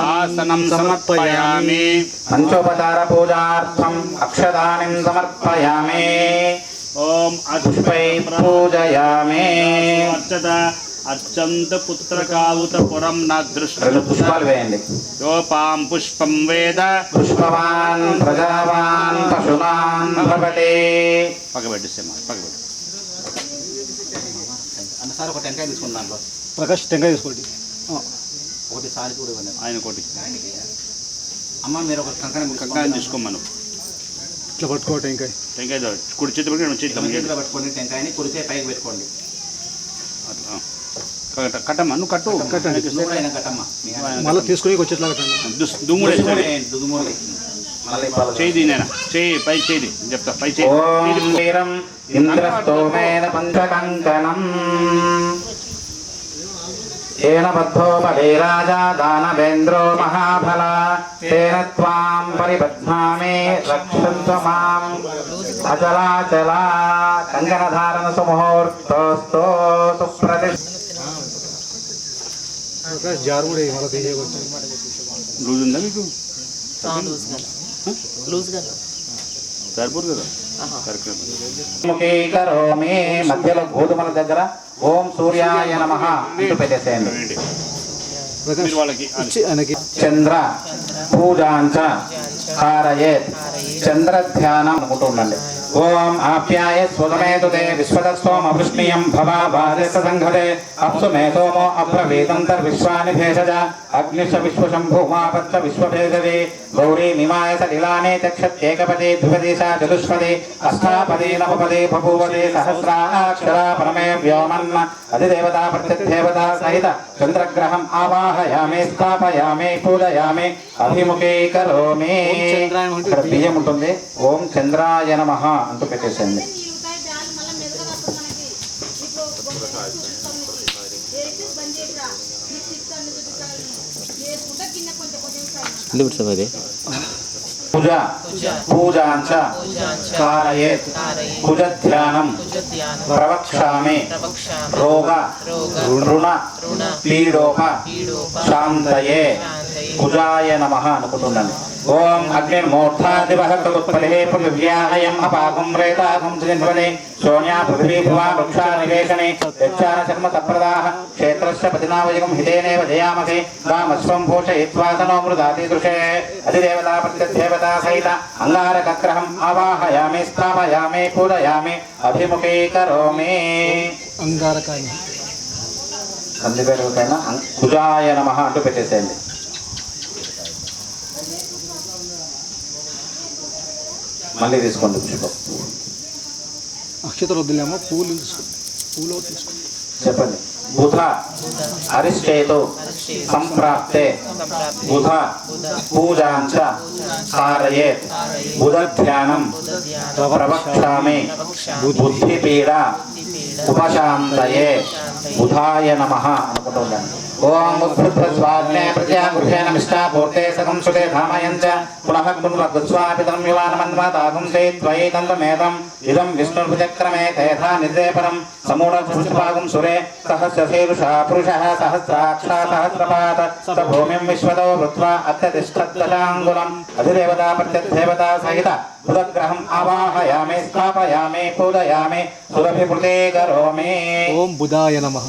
ఆసనం సమర్పయామి పంచోపచార పూజార్థం అక్షదానం సమర్పయామి ఓం పుష్పై పూజయామి అర్చంత పుత్రకావుత పురం నా దృష్టి రెండు పుష్పాలు వేయండి యోపాం పుష్పం వేద పుష్పవాన్ ప్రజావాన్ పశునాన్ భవతి పక్కబెట్టిస్తే పక్కబెట్టి అన్నసారి ఒక టెంకాయ తీసుకున్నాను దాంట్లో ప్రకాష్ టెంకాయ తీసుకోండి ఒకటి సారి కూడా ఇవ్వండి ఆయన కోటి అమ్మ మీరు ఒక కంకాయం తీసుకోమను ఇట్లా పట్టుకో టెంకాయ టెంకాయ కుడి చేతి పెట్టి చేతిలో పెట్టుకోండి టెంకాయని కుడిచే పైకి పెట్టుకోండి అట్లా కట్టమ్మా నువ్వు కట్టు మళ్ళీ తీసుకుని వచ్చేట్లా కట్టండి దుమ్ముడు చేయి నేనా చేయి పై చేయి చెప్తా పై చేయి ఇంద్రస్తోమేన పంచకంకణం ఏన బద్ధో బలే రాజా దానవేంద్రో మహాబల తేన త్వాం పరిబధ్నామి రక్షంతు మాం అచలాచలా కంకణధారణ సుముహూర్తోస్తో సుప్రతి ప్రకాష్ జారు కూడా మళ్ళీ తీసేయవచ్చు లూజ్ ఉందా మీకు లూజ్గా సరిపోదు కదా ముఖీకరోమి మధ్యలో గోధుమల దగ్గర ఓం సూర్యాయ నమః అంటూ పెట్టేసేయండి మీరు వాళ్ళకి ఆయనకి చంద్ర పూజాంచ కారయేత్ చంద్ర ధ్యానం అనుకుంటూ ఉండండి ఓం ఆప్యాయ స్వగమేతు తే విశ్వదస్వం అవృష్ణీయం భవా వాదస్య సంఘదే అప్సు మే సోమో అప్రవేదం తర్విశ్వాని భేషజ అగ్నిశ విశ్వశంభుమాపచ్చ విశ్వభేదవే గౌరీ మిమాయ సలిలానే చక్షత్యేకపదే ద్విపదేశా చతుష్పదే అష్టాపదే నవపదే బభూవదే సహస్రాక్షరా పరమే వ్యోమన్న అధిదేవతా ప్రత్యదేవతా సహిత చంద్రగ్రహం ఆవాహయామి స్థాపయామి పూజయామి అభిముఖీకరోమి ఇక్కడ బియ్యం ఉంటుంది ఓం చంద్రాయ నమః అంటూ పెట్టేసేయండి పూజ పూజాంచ కారయేత్ కుజధ్యానం ప్రవక్ష్యామి రోగ రుణ పీడోప శాంతయే కుజాయ నమః అనుకుంటున్నాను ఓం అగ్నిర్మూర్ధాదివః కృత్పదే పృథివ్యాహయం అపాకం రేతాకం జిన్వనే సోన్యా పృథివీ భువా వృక్షా నివేశనే యచ్చాన శర్మ సప్రదాః క్షేత్రస్య పతినావయకం హితేనేవ జయామసే రామస్వం భూషయిత్వా తనో మృదాతి దృశే అధిదేవతా ప్రత్యదేవతా సహిత అంగారకగ్రహం ఆవాహయామి స్థాపయామి పూజయామి అభిముఖీకరోమి. అంగారకాయ అందుపైన కుజాయ నమః అంటూ పెట్టేసేయండి. మళ్ళీ తీసుకోండి పుష్పం. అక్షతలు వద్దులేమో పూలు తీసుకోండి. పూలు తీసుకోండి. చెప్పండి. బుధ అరిష్టేతో సంప్రాప్తే బుధ పూజాంచ కారయేత్ బుధ ధ్యానం ప్రవక్ష్యామి బుద్ధిపీడ ఉపశాంతయే బుధాయ నమః అనుకుంటూ ఉండండి. ఓం ఉద్భుత్స్వాగ్నే ప్రత్యాగృహేణ మిష్టాపూర్తే సగం సుతే ధామయంచ పునః గుణ్వస్వాపితం యువానమన్వాతాగం తే త్వయి తంతమేతం ఇదం విష్ణుర్భుజక్రమే తేథా నిర్దేపరం సమూఢపుష్పాగం సురే సహస్రశీర్షా పురుషः సహస్రాక్షా సహస్రపాత స భూమిం విశ్వతో వృత్వా అత్యతిష్ఠద్దశాంగులం అధిదేవతా ప్రత్యదేవతా సహిత బుధగ్రహం ఆవాహయామి స్థాపయామి పూజయామి సురభిపృతే కరోమి. ఓం బుధాయ నమః.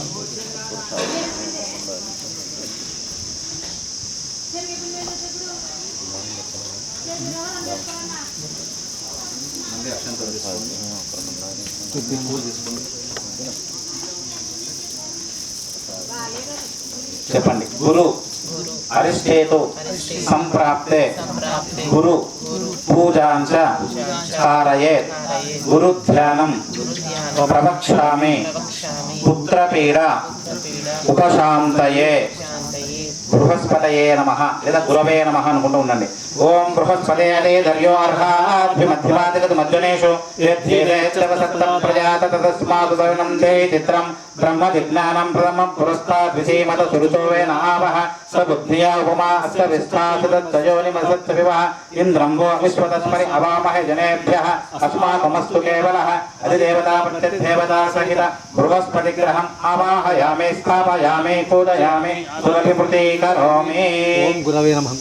చెప్పండి. గురు అరిష్టేతు సంప్రాప్తే గురు పూజాంచ కారయేత్ గురు ధ్యానం ప్రవక్ష్యామి పుత్రపీడ ఉపశాంతయే బృహస్పతయే నమః లేదా గురవే నమః అనుకుంటూ ఉండండి. ఓం బృహస్పతయే దర్యో అర్హాద్భిమధ్యమాదిగతు మధ్యనేషు యద్ధిరేత్యవసత్తం ప్రజాత తస్మాతు దవినం తే చిత్రం బ్రహ్మ విజ్ఞానం ప్రథమం పురస్తాద్ విసీమత సురుచోవేన ఆవహ స బుద్ధియా ఉపమా అస్త విశ్వాసతయోనిమసత్స వివహ ఇంద్రం వో విశ్వతస్మరి అవామహే జనేభ్యః అస్మాకమస్తు కేవలః అధిదేవతా ప్రత్యదేవతా సహిత బృహస్పతిగ్రహం ఆవాహయామి స్థాపయామి పూజయామి సురభిపృతి కరోమి. ఓం గురవే నమః.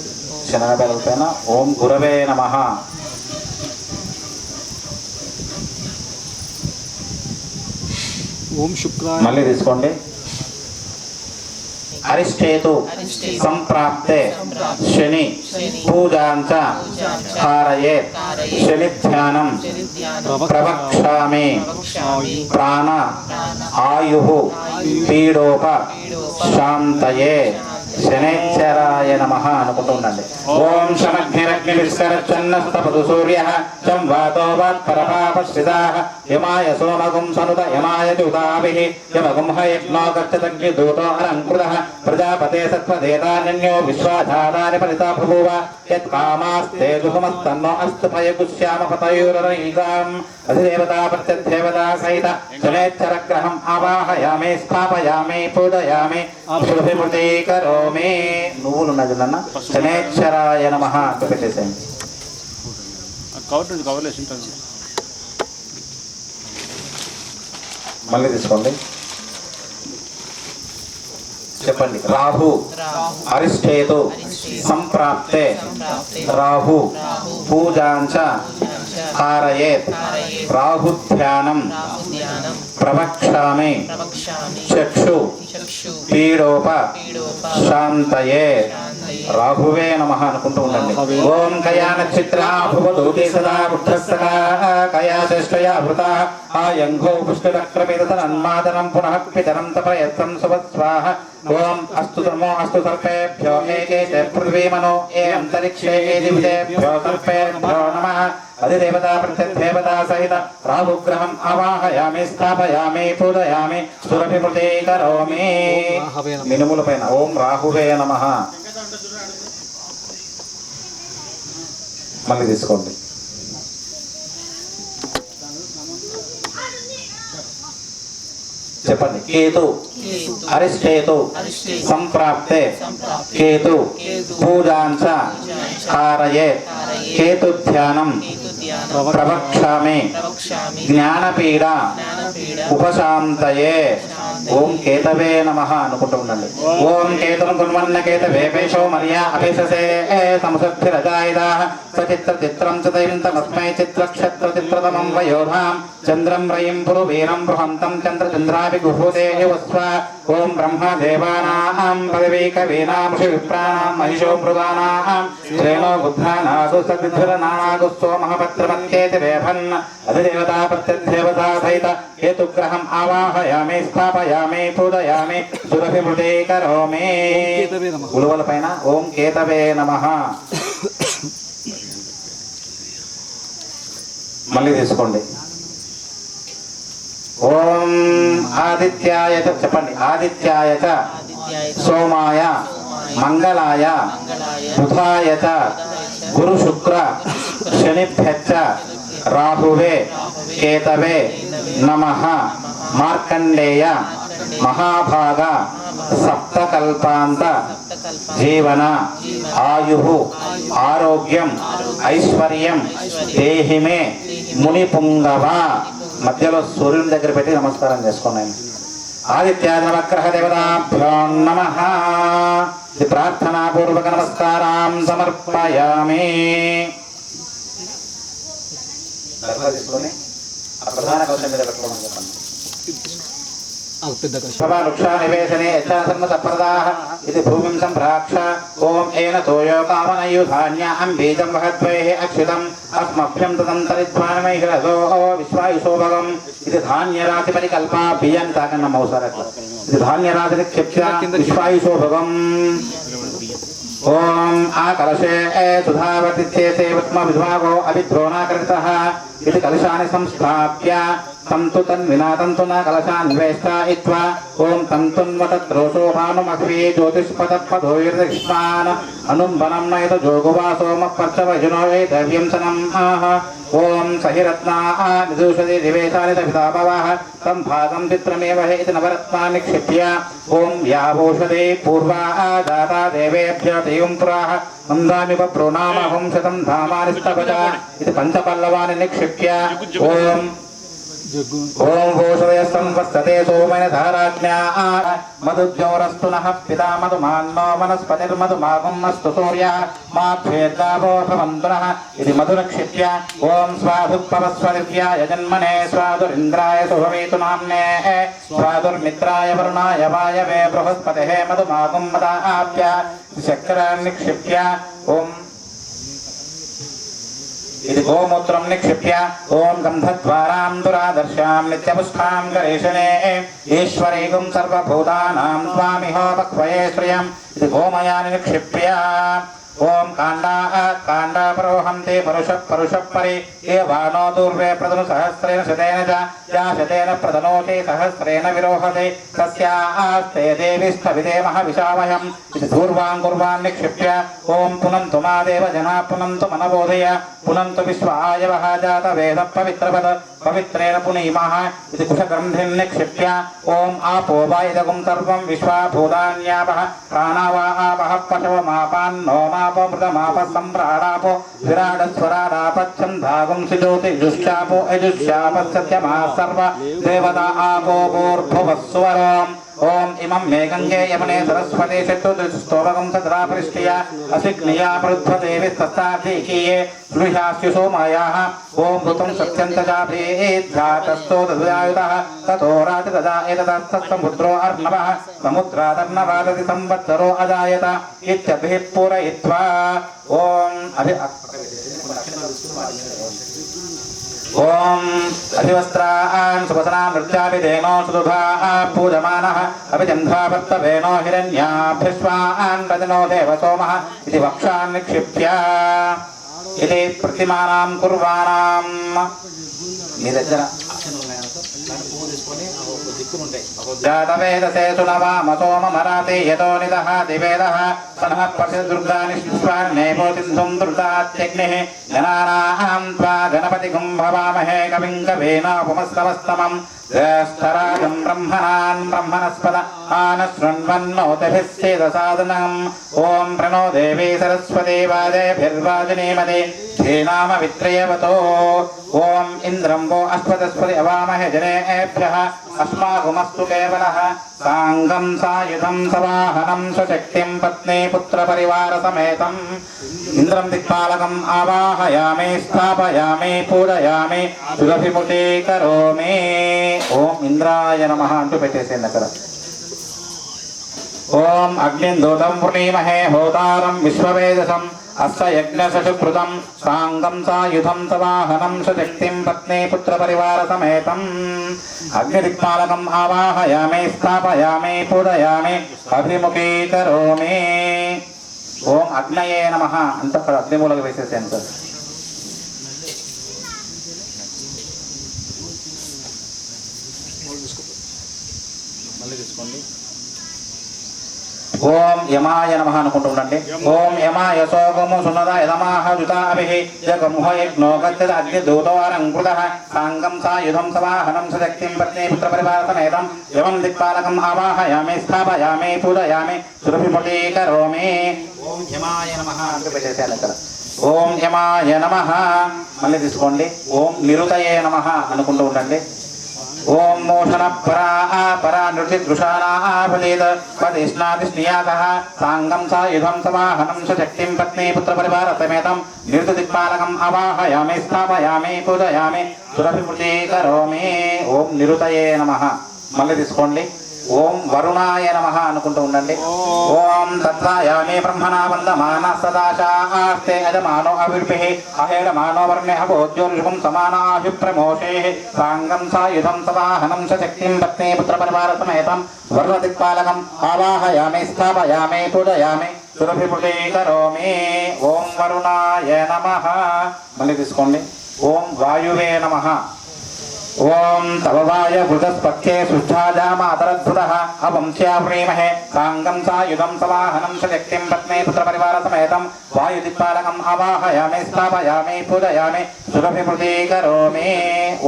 శనగపైన ఓం గురవే నమః. ఓం శుక్రాయ. మళ్ళీ తీసుకోండి. అరిష్టేతు సంప్రాప్తే శని పూజాంచ కారయేత్ శని ధ్యానం ప్రవక్ష్యామి ప్రాణ ఆయుః పీడోప శాంతయే శనేశ్వరాయ నమః అనుకుంటూ ఉండండి. ఓం శమగ్నిరగ్నిర్సరచ్చన్నస్తపదు సూర్యః సం వాతో వాత్పరపాపశ్రితాః యమాయ సోమగుం సనుత యమాయ చుతాభిః యమగుం హయజ్ఞో గచ్చతగ్ని దూతో అలంకృతః ప్రజాపతే సత్వదేతాన్యో విశ్వాధారాని పరితా బభూవ యత్కామాస్తే దుహమస్తన్నో అస్తు పయగుష్యామ పతయోరరైగాం అధిదేవతా ప్రత్యదేవతా సహిత శనేశ్వరగ్రహం ఆవాహయామి స్థాపయామి పూజయామి శుభవిమృతి కరోమి. నువ్వులు ఉన్నది నాన్న. శనేశ్వరాయ నమః అంటూ పెట్టేసేయండి. కవర్లేసి ఉంటుంది. మళ్ళీ తీసుకోండి. చెప్పండి. రాహు అరిష్టేతు సంప్రాప్తే రాహు పూజాంచ కారయేత్ రాహు ధ్యానం ప్రవక్ష్యామి చక్షు పీడోప శాంతయే రాహువే నమః అనుకుంటూ ఉండండి. ఓం కయా నక్షత్రా భువదూతి సదా బుద్ధస్సకా కయా శ్రేష్టయా భృతా ఆయంఘో పుష్కరక్రమిదతన్మాదనం పునః పితరం తపయత్సం సువత్స్వాహ. ఓం అస్తు ధర్మో అస్తు సర్పేభ్యో ఏకే చ పృథివీమనో ఏ అంతరిక్షే ఏ దివిజేభ్యో సర్పేభ్యో నమః. అధిదేవతా ప్రత్యదేవతా సహిత రాహుగ్రహం ఆవాహయామి స్థాపయామి పూజయామి సురభిమృతి కరోమి. మినుముల పైన ఓం రాహువే నమః. మళ్ళీ తీసుకోండి. చెప్పండి. కేతు అరిష్టేతు సంప్రాప్తే కేతు పూజాంచ కారయేత్ కేతు ధ్యానం ప్రవక్ష్యామి జ్ఞానపీడ ఉపశాంతయే ఓం కేతవే నమః అనుకుంటూ ఉండండి. ఓం కేతుం కున్వన్న కేతవే పేషో మరియా అభిషసే సంసద్భిరజాయిదాః సచిత్ర చిత్రం చ దైవంతమస్మై చిత్రక్షత్ర చిత్రతమం వయోధాం చంద్రం రయిం పురు వీరం బృహంతం చంద్రచంద్రాభి గుహుదే వస్వ. ఓం బ్రహ్మ దేవానాం పదవీకవీనాంషి విప్రాణాం మహిషో మృగానాం శ్రేణో బుద్ధానాగు సద్విధురనాగు సోమఃపత్రమత్యేతి రేభన్ అధిదేవతా ప్రత్యదేవతా సహిత కేతుగ్రహం ఆవాహయామి స్థాపయామి పూజయామి సురభిమృతే కరోమి. ఉలువల పైన ఓం కేతవే నమః. మళ్ళీ తీసుకోండి. ఓం ఆదిత్యాయ చ చెప్పండి. ఆదిత్యాయ చ సోమాయ మంగళాయ బుధాయ చ గురు శుక్ర శనిభ్యశ్చ రాహువే కేతవే నమః. మార్కండేయ మహాభాగ సప్తకల్పాంత జీవన ఆయుః ఆరోగ్యం ఐశ్వర్యం దేహిమే మునిపుంగవ. మధ్యలో సూర్యుని దగ్గర పెట్టి నమస్కారం చేసుకున్నాను. ఆదిత్యాది నవగ్రహ దేవతాభ్యో నమః. ఇది ప్రార్థనాపూర్వక నమస్కారం సమర్పయామి. తీసుకొని ఆ ప్రధాన కవచం మీద పెట్టుకోమని చెప్పండి. వృక్షానివేశనే యథాసన్నతప్రదాః ఇది భూమిం సంప్రాక్ష. ఓం ఏన తోయో కామనయుధాన్యాం బీజం వహద్వైః అక్షితం అస్మభ్యం తదంతరిధ్వానమైహిరదో విశ్వాయుశోభగం. ఇది ధాన్యరాశి పరికల్ప బియ్యం తాకన్న మౌసరట్ల. ఇది ధాన్యరాశి నిక్షిప్య విశ్వాయుశోభగం. ఓం ఆ కలశే సుధావర్తిత్యేతే ఉత్మ విద్వాగో అభిద్రోణాకృతః. ఇది కలశాన్ని సంస్థాప్య తంతు తన్వినా తంతునా కలశాన్వేష్టాయిత్వా. ఓం తంతున్వతద్రోషో భానుమఖ్వీ జ్యోతిష్పదపదోర్దక్ష్మాన్ అనుంబనం నయత జోగువా సోమ పర్చవజునో దవ్యంసనం ఆహ. ఓం సహిరత్నా నిదూషది దివేశాని తపితాపవాః తం భాగం చిత్రమేవ ఇది నవరత్నాన్ని నిక్షిప్య. ఓం యావోషదే పూర్వా జాతా దేవేభ్యో దేవం పురాః మందామివ ప్రోణామహం శతం ధామాని స్తపచ. ఇది పంచపల్లవాన్ని నిక్షిప్య. ఓం ఓం భూషదయస్తం వస్తతే సోమేన ధారాజ్ఞా మధుజ్యోరస్తు నః పితా మధుమాన్నో వనస్పతిర్మధుమాగం అస్తు సూర్యః మాభ్యేర్గావో భవంతు నః. ఇది మధురక్షిప్య. ఓం స్వాదుపవస్వదివ్యాయ జన్మనే స్వాదురింద్రాయ శుభవేతు నామ్నే స్వాదుర్మిత్రాయ వరుణాయ వాయవే బృహస్పతిః మధుమాగం మదాప్య. చక్రాన్ని నిక్షిప్య. ఓం ఇది గోమూత్రం నిక్షిప్య. ఓం గంధద్వారాం దురాదర్శాం నిత్యపుష్పాం గరేషణే ఈశ్వరీగుం సర్వభూతానాం స్వామిహోపక్వయే శ్రియం. ఇది గోమయాన్ని నిక్షిప్య. ఓం కాండాపరోహంతే పరుష పరి ఏ వాణో దూర్వే ప్రదను సహస్రేణ శతేన చ యా శతేన ప్రదనోతి సహస్రేణ విరోహతే తస్యాస్తే దేవి స్థవితే మహావిశామయం. ఇది దూర్వాంగుర్వాన్ నిక్షిప్య. ఓం పునంతు మా దేవ జనా పునంతు మనబోధయ పునంతు విశ్వాయవః జాత వేద పవిత్రపద పవిత్రేణ పునీమః. ఇది కుశగ్రంథిన్ నిక్షిప్య. ఓం ఆపో వాయుదగుం సర్వం విశ్వాభూతాన్యాపః ప్రాణావాపః పశవమాపాన్నో మాపమృతమాప సంప్రాడాపో విరాడస్వరాడాపచ్ఛందాగుం సిజోతి యుష్యాపో యజుష్యాప సత్యమా సర్వ దేవతా ఆపో భూర్భువస్సువరం. ఓం ఇమం మే గంగే యమునే సరస్వతి చతుర్దశస్తోమగం సద్రాపరిష్టియ అసిగ్నియా పృథ్వదేవి తస్తాధీకీయే స్లుషాస్యు సోమాయాః. ఓం ఋతం సత్యంతజాభేధ్యాతస్తో దదాయుధః తతో రాజ దదా ఏతదస్తసముద్రో అర్ణవః సముద్రాదర్ణవాదతి సంవత్సరో అజాయత ఇత్యభిః పూరయిత్వా. ఓం ఓం అధివస్త్రాన్ సువసనాం నృత్యాభిధేనో సుదుభా పూజమానః అభిజంధ్వావర్తవేనో హిరణ్యాభ్యస్వాన్ రజనో దేవ సోమః. ఇది వక్షాన్ నిక్షిప్య. ఇది ప్రతిమానాం కుర్వాణాం. మీ దగ్గర జాతవేదసే సునవామ సోమమరాతే యతో నిదః దివేదః సనః పశుదుర్గాని స్వాన్నేపోతింధుం దుర్గాత్యగ్నిః. గణానాం త్వా గణపతిగుం భవామహే కవిం కవీనాపుమస్తమస్తమం. జ్యేష్ఠరాజం బ్రహ్మణాన్ బ్రహ్మణస్పద ఆనశృణ్వన్నోతిభిः సేదసాదనం. ఓం ప్రణో దేవీ సరస్వతీ వాజేభిర్వాజినీమతి धेनाम वित्रयवतो ओम इंद्रं वो अस्पदस्पति अवामहे जनेभ्यः अस्माकमस्तु केवलः सांगं सायुधं सवाहनं स्वशक्तिं पत्नी पुत्र परिवार समेतम् इंद्रं दिक्पालकम् आवाहयामि स्थापयामि पूजयामि सुरभिमुखे करोमि ओम इंद्राय नमः अंटू పెట్టేసేయండి అక్కడ ओम अग्निन्दूतं वृणीमहे होतारं विश्ववेदसम् अस्य यज्ञसुकृतं सांगं सायुधं सवाहनं स्वशक्तिं पत्नी पुत्र परिवार समेतम् अग्निदिक्पालकम् आवाहयामि स्थापयामि पूजयामि अभिमुखी करोमि ओम अग्नये नमः अंत अग्निमूलक వేసేసేయండి సార్ మళ్ళీ తీసుకోండి. ओम यमाय नमः अनुకుంటూ ఉండండి ओम यमाय सोमो सुनदा यदमाह जुताभिः जगमुह यज्ञो गच्छद अग्नि दूतवारं कृतः सांगं सायुधं सवाहनं सशक्तिं पत्नी पुत्र परिवार समेतं यमं दिक्पालकम् आवाहयामि स्थापयामि पूजयामि सुरभिमुखी करोमि ओम यमाय नमः అంటూ పెట్టేసేయాలి అక్కడ ఓం యమాయ నమః మళ్ళీ తీసుకోండి ఓం నిరుతయే నమః అనుకుంటూ ఉండండి ओम मोषण परा परा नृत्य दृशाना फलित पदिष्णाति स्नियातः सांगं सायुधं सवाहनं स्वशक्तिं पत्नी पुत्र परिवार समेतं नृत्य दिक्पालकम् आवाहयामि स्थापयामि पूजयामि सुरभिमुखी करोमि ओम निरुतये नमः మళ్ళీ తీసుకోండి ఓం వరుణాయ నమః అనుకుంటూ ఉండండి ఓం తత్రాయామి బ్రహ్మణా వందమాన సదాశాస్తే అజమానో అవిర్భిః అహేరమానో వర్ణః భోజ్యోర్షుభం సమానాభిప్రమోషేః సాంగం సాయుధం సవాహనం సశక్తిం పత్నీ పుత్ర పరివార సమేతం వర్ణదిక్పాలకం ఆవాహయామి స్థాపయామి పూజయామి సురభిముఖీ కరోమి ఓం వరుణాయ నమః మళ్ళీ తీసుకోండి ఓం వాయువే నమః ओम तववाय भुजस्पत्ये सुष्ठाजामातरद्भुतः अवंस्याप्रीमहे सांगं सायुधं सवाहनं सशक्तिं पत्नी पुत्र परिवार समेतं वायुदिक्पालकम् आवाहयामि स्थापयामि पूजयामि सुरभिमुखी करोमि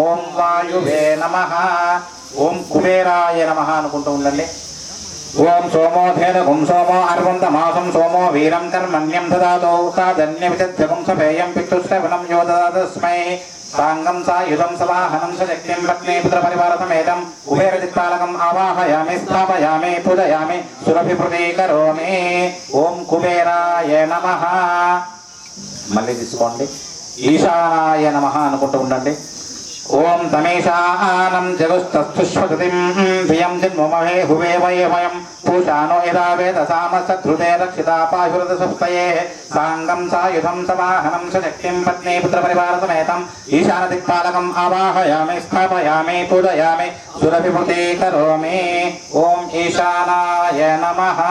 ओम वायुवे नमः ओम कुबेराय नमः అనుకుంటూ ఉండండి ओम सोमो धेनुगुं सोमो अर्वन्तमासं सोमो वीरं कर्मण्यं ददातु तादन्यविदध्यगुं सपेयं पितुश्रवणं यो ददातु तस्मै सांगं सायुधं सवाहनं सशक्तिं पत्नी पुत्र परिवार समेतं कुबेरदिक्पालकम् आवाहयामि स्थापयामि पूजयामि सुरभिमुखी करोमि ओम कुबेराय नमः మళ్ళీ తీసుకోండి ఈశానాయ నమః అనుకుంటూ ఉండండి ओम तमेशानं जगुस्तस्थुष्वतिं भियं जन्ममहे हुवे वयं पूषानो यदा वेदसामसद्धृते रक्षिता पाशुरदसप्तये सांगं सायुधं सवाहनं सशक्तिं पत्नी पुत्र परिवार समेतं ईशानदिक्पालकम् आवाहयामि स्थापयामि पूजयामि सुरभिमुखी करोमि ओम ईशानाय नमः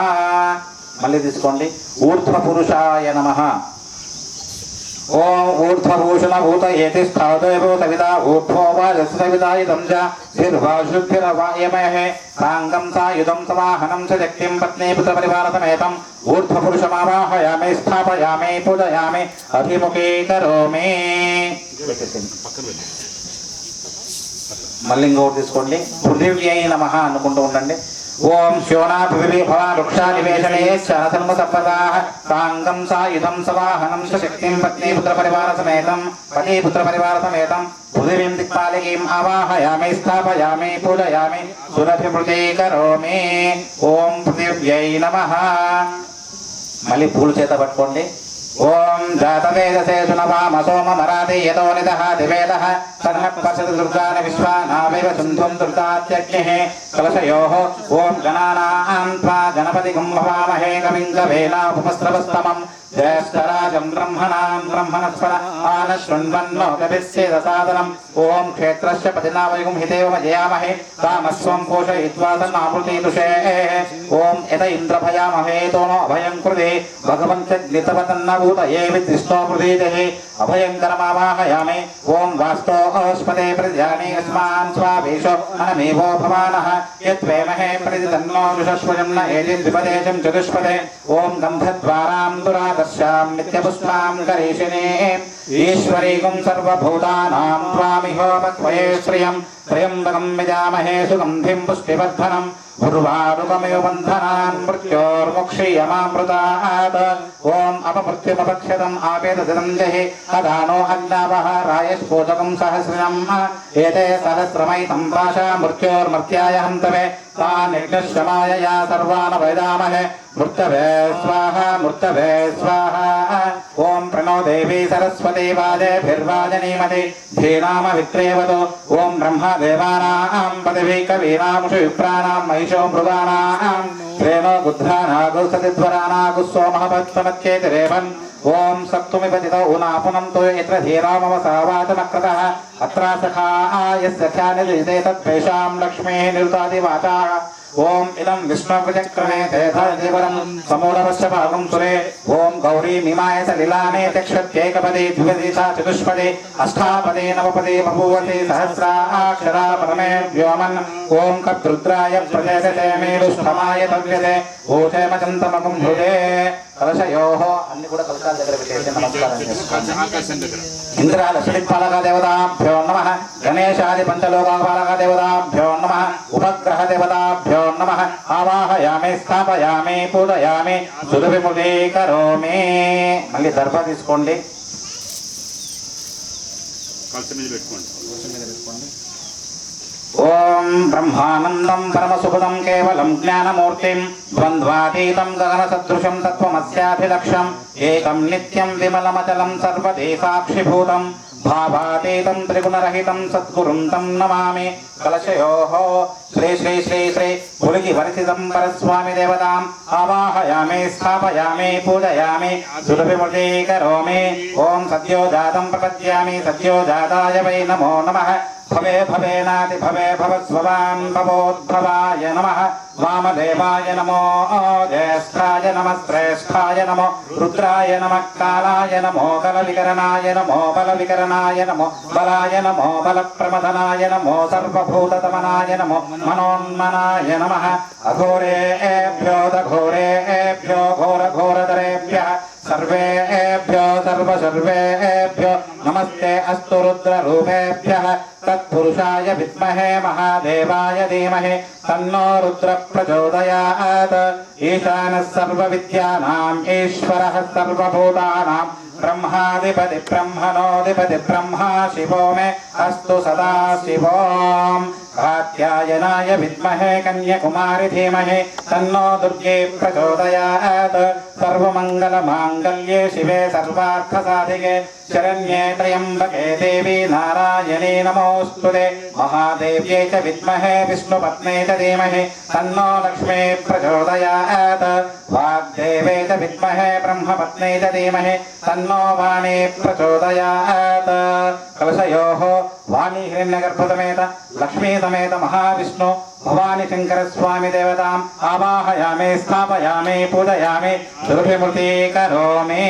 మళ్ళీ తీసుకోండి ఊర్ధ్వపురుషాయ నమః ओम ऊर्ध्वभूषण भूत एति स्थावदेवो सविता ऊर्ध्वो वाजसवितायुधं च भिर्भाषुभिर्वायमहे सांगं सायुधं सवाहनं सशक्तिं पत्नी पुत्र परिवार समेतं ऊर्ध्वपुरुषमावाहयामि स्थापयामि पूजयामि अभिमुखी करोमि మళ్ళీ ఇంకోటి తీసుకోండి పృథివ్యై నమః అనుకుంటూ ఉండండి ओम श्योना पृथिवी भवा वृक्षा निवेशने शरधर्म संपदाः सांगं सायुधं सवाहनं सशक्तिं पत्नी पुत्र परिवार समेतं पति पुत्र परिवार समेतं पृथिवीं दिक्पालकीम् आवाहयामि स्थापयामि पूजयामि सुरभिमुखी करोमि ओम पृथिव्यै नमः మళ్ళీ పూల చేత పట్టుకోండి ओम जातवेदसे सुनवाम सोम मराते यतो निदः दिवेदः तन्नः पश्यति दुर्गानि विश्वानावेव सिन्धुं दुर्गात्यग्निः कलशयोः ओम गणानां त्वा गणपतिगुं भवामहे कविं कवेनापुमस्त्रवस्तमम् ज्येष्ठराजं ब्रह्मणां ब्रह्मणस्पद आनशृण्वन्नो कविस्येदसादनम् ओम क्षेत्रस्य पतिनावयुगुं हितेव मजयामहे तामस्वं पोषयित्वा तन्नामृतीतुषे ओम यत इन्द्रभयामहे तोनो अभयं कृते भगवन्तग्नितवतन्नभूतये विद्विष्णो प्रतीतेः अभयङ्करमावाहयामि ओम वास्तोस्पदे प्रजानि अस्मान् स्वावेशो अनमेवो भवानः यद्वेमहे प्रतितन्नो जुषस्वजं न एजिद्विपदेशं चतुष्पदे ओम गन्धद्वारां दुरादर्शां नित्यपुष्पां करीशिने ईश्वरीगुं सर्वभूतानां त्वामिहोपक्वये श्रियं त्र्यम्बकं यजामहे सुगन्धिं पुष्टिवर्धनम् ఉర్వారుకమివ బంధనాన్ మృత్యోర్ముక్షీయమామృతాత్ ఓం అపమృత్యుమపక్షతం ఆపేదం జహి అదానో అగ్నావః రాయస్ఫోటకం సహస్రం ఏతే సహస్రమైతం పాశా మృత్యోర్మర్త్యాయ హంతవే తాన్యగ్నిశ్రమాయ సర్వాన్ వైదామహే మృత్తవే స్వాహ ఓం ప్రణో దేవీ సరస్వతి వాజేభిర్వాజనీమతి ధీనామ విత్రేవతో ఓం బ్రహ్మదేవానాం పదవీ కవీనాముషు విప్రాణాం మహిషో మృగానాం శ్రేణో గుధ్రానాగుసతిధ్వరానాగు సోమహపత్వమత్యేతిరేవన్ ఓం సప్తుమిపతితో ఉనాపునంతో యత్ర ధీరామవసావాచమక్రతః అత్రాసఖాయస్య ఖ్యానిదితే తద్వేషాం లక్ష్మీः నిరుతాదివాచాः ఓం ఇదం విష్ణుర్వచక్రమే తేధాదేవరం సమూఢవశ్య భాగం సురే ఓం గౌరీ మిమాయ సలిలానే చక్షత్యేకపదే ద్విపదీశా చతుష్పదే అష్టాపదే నవపదే బభూవతి సహస్రాక్షరా పరమే వ్యోమన్ ఓం కద్రుద్రాయ ప్రజయతే మేలుష్ఠమాయ తవ్యతే ఓషేమచంతమకం హృదే కలశయోః అన్ని కూడా కలశాల దగ్గర పెట్టేసి నమస్కారం చేసుకోండి. ఇంద్రాలక్ష్మీపాలక దేవతాభ్యో నమః గణేశాది పంచలోకపాలక దేవతాభ్యో నమః ఉపగ్రహ దేవతాభ్యో నమః ఆవాహయామి స్థాపయామి పూజయామి సురభిముఖీకరోమి. మళ్ళీ దర్భ తీసుకోండి. కలశం మీద పెట్టుకోండి. ఓం బ్రహ్మానందం పరమసుఖదం కేవలం జ్ఞానమూర్తిం ద్వంద్వాతీతం గగనసదృశం తత్వమస్యాభిలక్ష్యం ఏకం నిత్యం విమలమచలం సర్వదే సాక్షిభూతం భావాతీతం త్రిగుణరహితం సద్గురుం తం నమామి. కలశయోః శ్రీ శ్రీ శ్రీ శ్రీ పులికి వరిసిదం పరస్వామి దేవతాం ఆవాహయామి స్థాపయామి పూజయామి సురభిముఖీకరోమి. ఓం సద్యోజాతం ప్రపద్యామి సద్యోజాతాయ వై నమో నమః. భవే భవేనాతి భవే భవస్వవాన్ భవోద్భవాయ నమః. వామదేవాయ నమో జ్యేష్ఠాయ నమః శ్రేష్ఠాయ నమో రుద్రాయ నమః కాలాయ నమో కలవికరణాయ నమో బలవికరణాయ నమో బలాయ నమో బలప్రమదనాయ నమో సర్వభూతతమనాయ నమో మనోన్మనాయ నమః. అఘోరేభ్యో దఘోరేభ్యో ఘోరఘోరధరేభ్యః సర్వేభ్యో సర్వసర్వేభ్యో నమస్తే అస్తు రుద్రరూపేభ్యః. తత్పురుషాయ విద్మహే మహాదేవాయ ధీమహి తన్నో రుద్ర ప్రచోదయాత్. ఈశానः సర్వవిద్యానాం ఈశ్వరः సర్వభూతానాం బ్రహ్మాధిపతి బ్రహ్మణోధిపతి బ్రహ్మా శివో మే అస్తు సదా శివోం. కాత్యాయనాయ విద్మహే కన్యకుమారి ధీమహి తన్నో దుర్గే ప్రచోదయాత్. సర్వమంగళమాంగళ్యే శివే సర్వార్థసాధికే శరణ్యే త్రయంబకే దేవి నారాయణీ నమోస్తుతే. మహాదేవ్యై చ విద్మహే విష్ణుపత్న్యై చ ధీమహి తన్నో లక్ష్మీ ప్రచోదయాత్. వాగ్దేవై చ విద్మహే బ్రహ్మపత్న్యై చ ధీమహి తన్నో వాణీ ప్రచోదయాత్. కలశయోః వాణీ హిరణ్యగర్భసమేత లక్ష్మీ సమేత మహావిష్ణు భవాని శంకర స్వామి దేవతాం ఆవాహయామి స్థాపయామి పూజయామి సురభిమృతీకరోమి.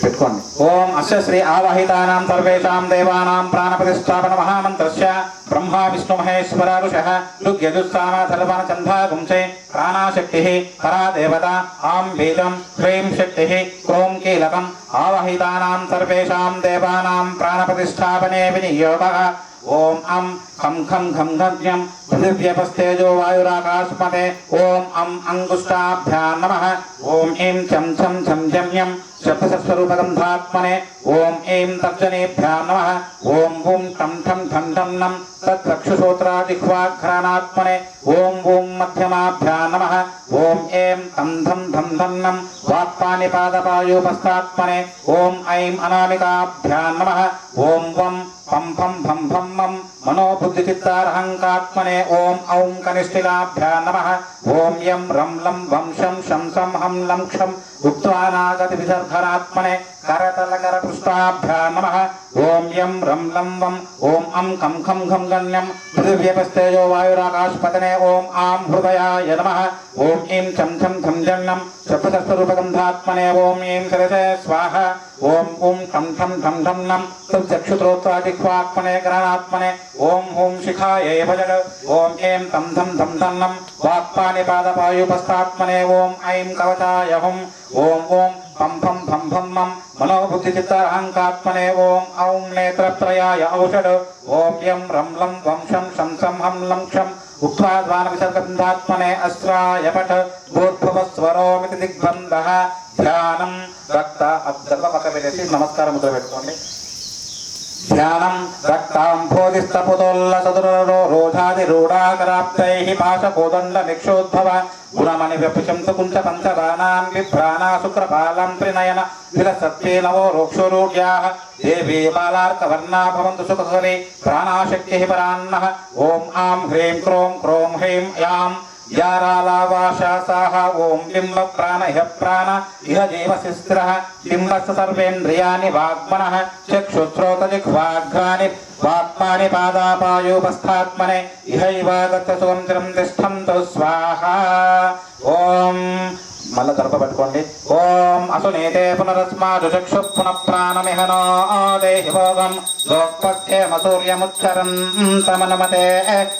పెట్టుకోండి. ఓం అస్య శ్రీ ఆవాహితానాం సర్వేషాం దేవానాం ప్రాణప్రతిష్ఠాపన మహామంత్రస్య బ్రహ్మా విష్ణు మహేశ్వర ఋషః ఋగ్యజుస్సామ ధర్వణ చంద్రాగుంసే ప్రాణాశక్తిః పరా దేవత ఆం బీజం హ్రీం శక్తిః క్రోం కీలకం. ఆవాహితానాం సర్వేషాం దేవానాం ప్రాణప్రతిష్ఠాపనే వినియోగః. ఓం అం ఖం ఖం ఖం ఘజ్ఞం పృథివ్యపస్తేజో వాయురాకాశమతే. ఓం అం అంగుష్టాభ్యాం నమః. ఓం ఏం చం ఛం ఛం జమ్యం శబ్దస్వరూపగంధాత్మనే. ఓం ఏం తర్జనేభ్యాం నమః. ఓం ఓం టం ఠం ఠం ఠం నం తత్చక్షుశ్రోత్రాజిహ్వాఘ్రాణాత్మనే. ఓం ఓం మధ్యమాభ్యాం నమః. ఓం ఏం తం ధం ధం ధం నం వాక్పానిపాదపాయూపస్థాత్మనే. ఓం ఐం అనామికాభ్యాం నమః. ఓం వం పం ఫం భం భం మం మనోబుద్ధిచిత్తారహంకాత్మనే. ఓం ఔం కనిష్ఠికాభ్యాం నమః. ఓం యం రం లం వం శం శం సం హం లం క్షం ఉక్త్వానాగతి విసర్ధనాత్మనే. करतलकरपृष्ठाभ्यां नमः। ओं यं रं लं वं ओं अं खं खं घं गण्यं पृथिव्यपस्तेजो वायुराकाशपतने ओं आं हृदयाय नमः। ओं ऐं छं छं खं जन्नं शब्दशस्त्ररूपगन्धात्मने ओं ऐं सरसे स्वाहा। ओं ॐ ठं ठं ठं ठं नं तच्चक्षुत्रोत्वादिक्वात्मने ग्रहणात्मने ओं హూం శిఖాయై భజగ ఓం ఏం తం ధం ధం ధన్నం వాక్పానిపాదపాయుపస్థాత్మనే ఓం ఐం కవచాయ హుం ఓం ఓం పం ఫం ఫం ఫం మం మనోబుద్ధిచిత్తహంకాత్మనే ఓం ఔం నేత్రత్రయాయ ఔషధ ఓం యం రం లం వంశం శం సం హం లం క్షం ఉక్త్వాద్వాన విసర్గబంధాత్మనే అస్త్రాయ పఠ భూర్భువస్వరోమితి దిగ్బంధః ధ్యానం రక్త అబ్దల్వ పక్క పెట్టేసి నమస్కారం ముద్ర పెట్టుకోండి. ధ్యానం రక్తాంభోధిస్తపుతోల్లసదురో రోధాదిరూఢాకరాప్తైః పాశకోదండమిక్షోద్భవ గుణమణి వ్యపుచంతు కుంచ పంచబాణాం విభ్రాణా శుక్రపాలం త్రినయన విలసత్యేనవో రోక్షోరూఢ్యాః దేవీ బాలార్కవర్ణా భవంతు సుఖకరే ప్రాణాశక్తిః పరాన్నః ఓం ఆం హ్రీం క్రోం క్రోం హ్రీం యాం యారాలావాశాసాః ఓం బింబ ప్రాణ ఇహ ప్రాణ ఇహ జీవశిస్త్రః బింబస్య సర్వేంద్రియాణి వాగ్మనః చక్షుశ్రోతజిహ్వాఘ్రాణి వాక్పాణి పాదాపాయోపస్థాత్మనే ఇహైవాగత్య సుఖం చిరం తిష్టంతు స్వాహా. ఓం మళ్ళా తరప పట్టుకోండి. ఓం అసునీతే పునరస్మాదు చక్షు పునః ప్రాణమిహనో దేహి భోగం లోక్పథ్యేమ సూర్యముచ్చరంతమనుమతే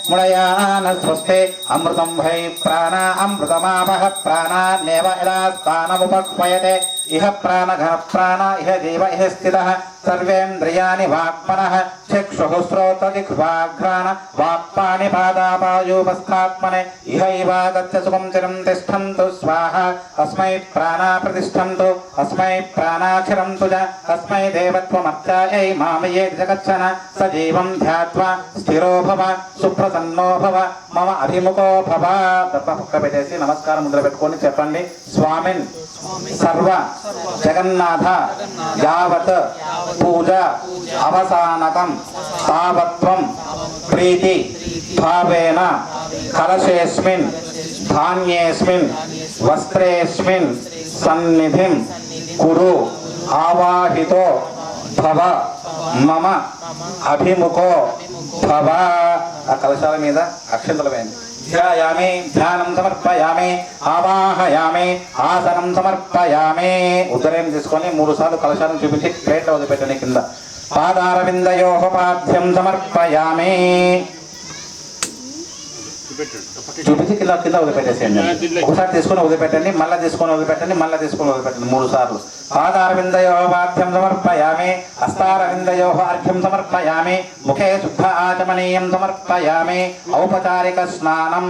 ముడయాన స్వస్తి అమృతం వై ప్రాణ అమృతమాపః ప్రాణాన్నేవ యదాస్థానముపక్వయతే ఇహ ప్రాణఘన ప్రాణ ఇహ జీవ ఇహ స్థితః సర్వేంద్రియాణి వాక్మనః చక్షుః శ్రోతజిహ్వాఘ్రాణ వాక్పాణి పాదాపాయోపస్థాత్మనే ఇహైవాగత్య సుఖం చిరం తిష్టంతు స్వాహా. అస్మై ప్రాణా ప్రతిష్టంతు అస్మై ప్రాణాక్షరం తుజ అస్మై దేవత్వమర్చాయై మామయే జగచ్చన సజీవం ధ్యాత్వా స్థిరో భవ సుప్రసన్నో భవ మమ అభిముఖో భవ. దెబ్బ పక్క పెట్టేసి నమస్కారం ముద్ర పెట్టుకొని చెప్పండి. స్వామిన్ సర్వ జగన్నాథ యావత్ పూజ అవసానకం తావత్వం ప్రీతి భావేన కలశేస్మిన్ ధాన్యేస్మిన్ వస్త్రేస్మిన్ సన్నిధిం కురు ఆవాహితో భవ మమ అభిముఖో భవ. ఆ కలశాల మీద అక్షంతలు వేయండి. ధ్యాయామి ధ్యానం సమర్పయామి ఆవాహయామి ఆసనం సమర్పయామి. ఉదయం తీసుకొని 3 సార్లు కలశాలను చూపించి ప్లేట్లో వదిలిపెట్టండి కింద. పాదారవిందయోః పాద్యం సమర్పయామి. చూపించి కింద కింద వదిలిపెట్టేసేయండి. ఒకసారి తీసుకొని వదిలిపెట్టండి, మళ్ళీ తీసుకొని వదిలిపెట్టండి, మళ్ళీ తీసుకొని వదిలిపెట్టండి 3 సార్లు. పాదారవిందయోః పాద్యం సమర్పయామి హస్తారవిందయోః అర్ఘ్యం సమర్పయామి ముఖే శుద్ధ ఆచమనీయం సమర్పయామి ఔపచారిక స్నానం.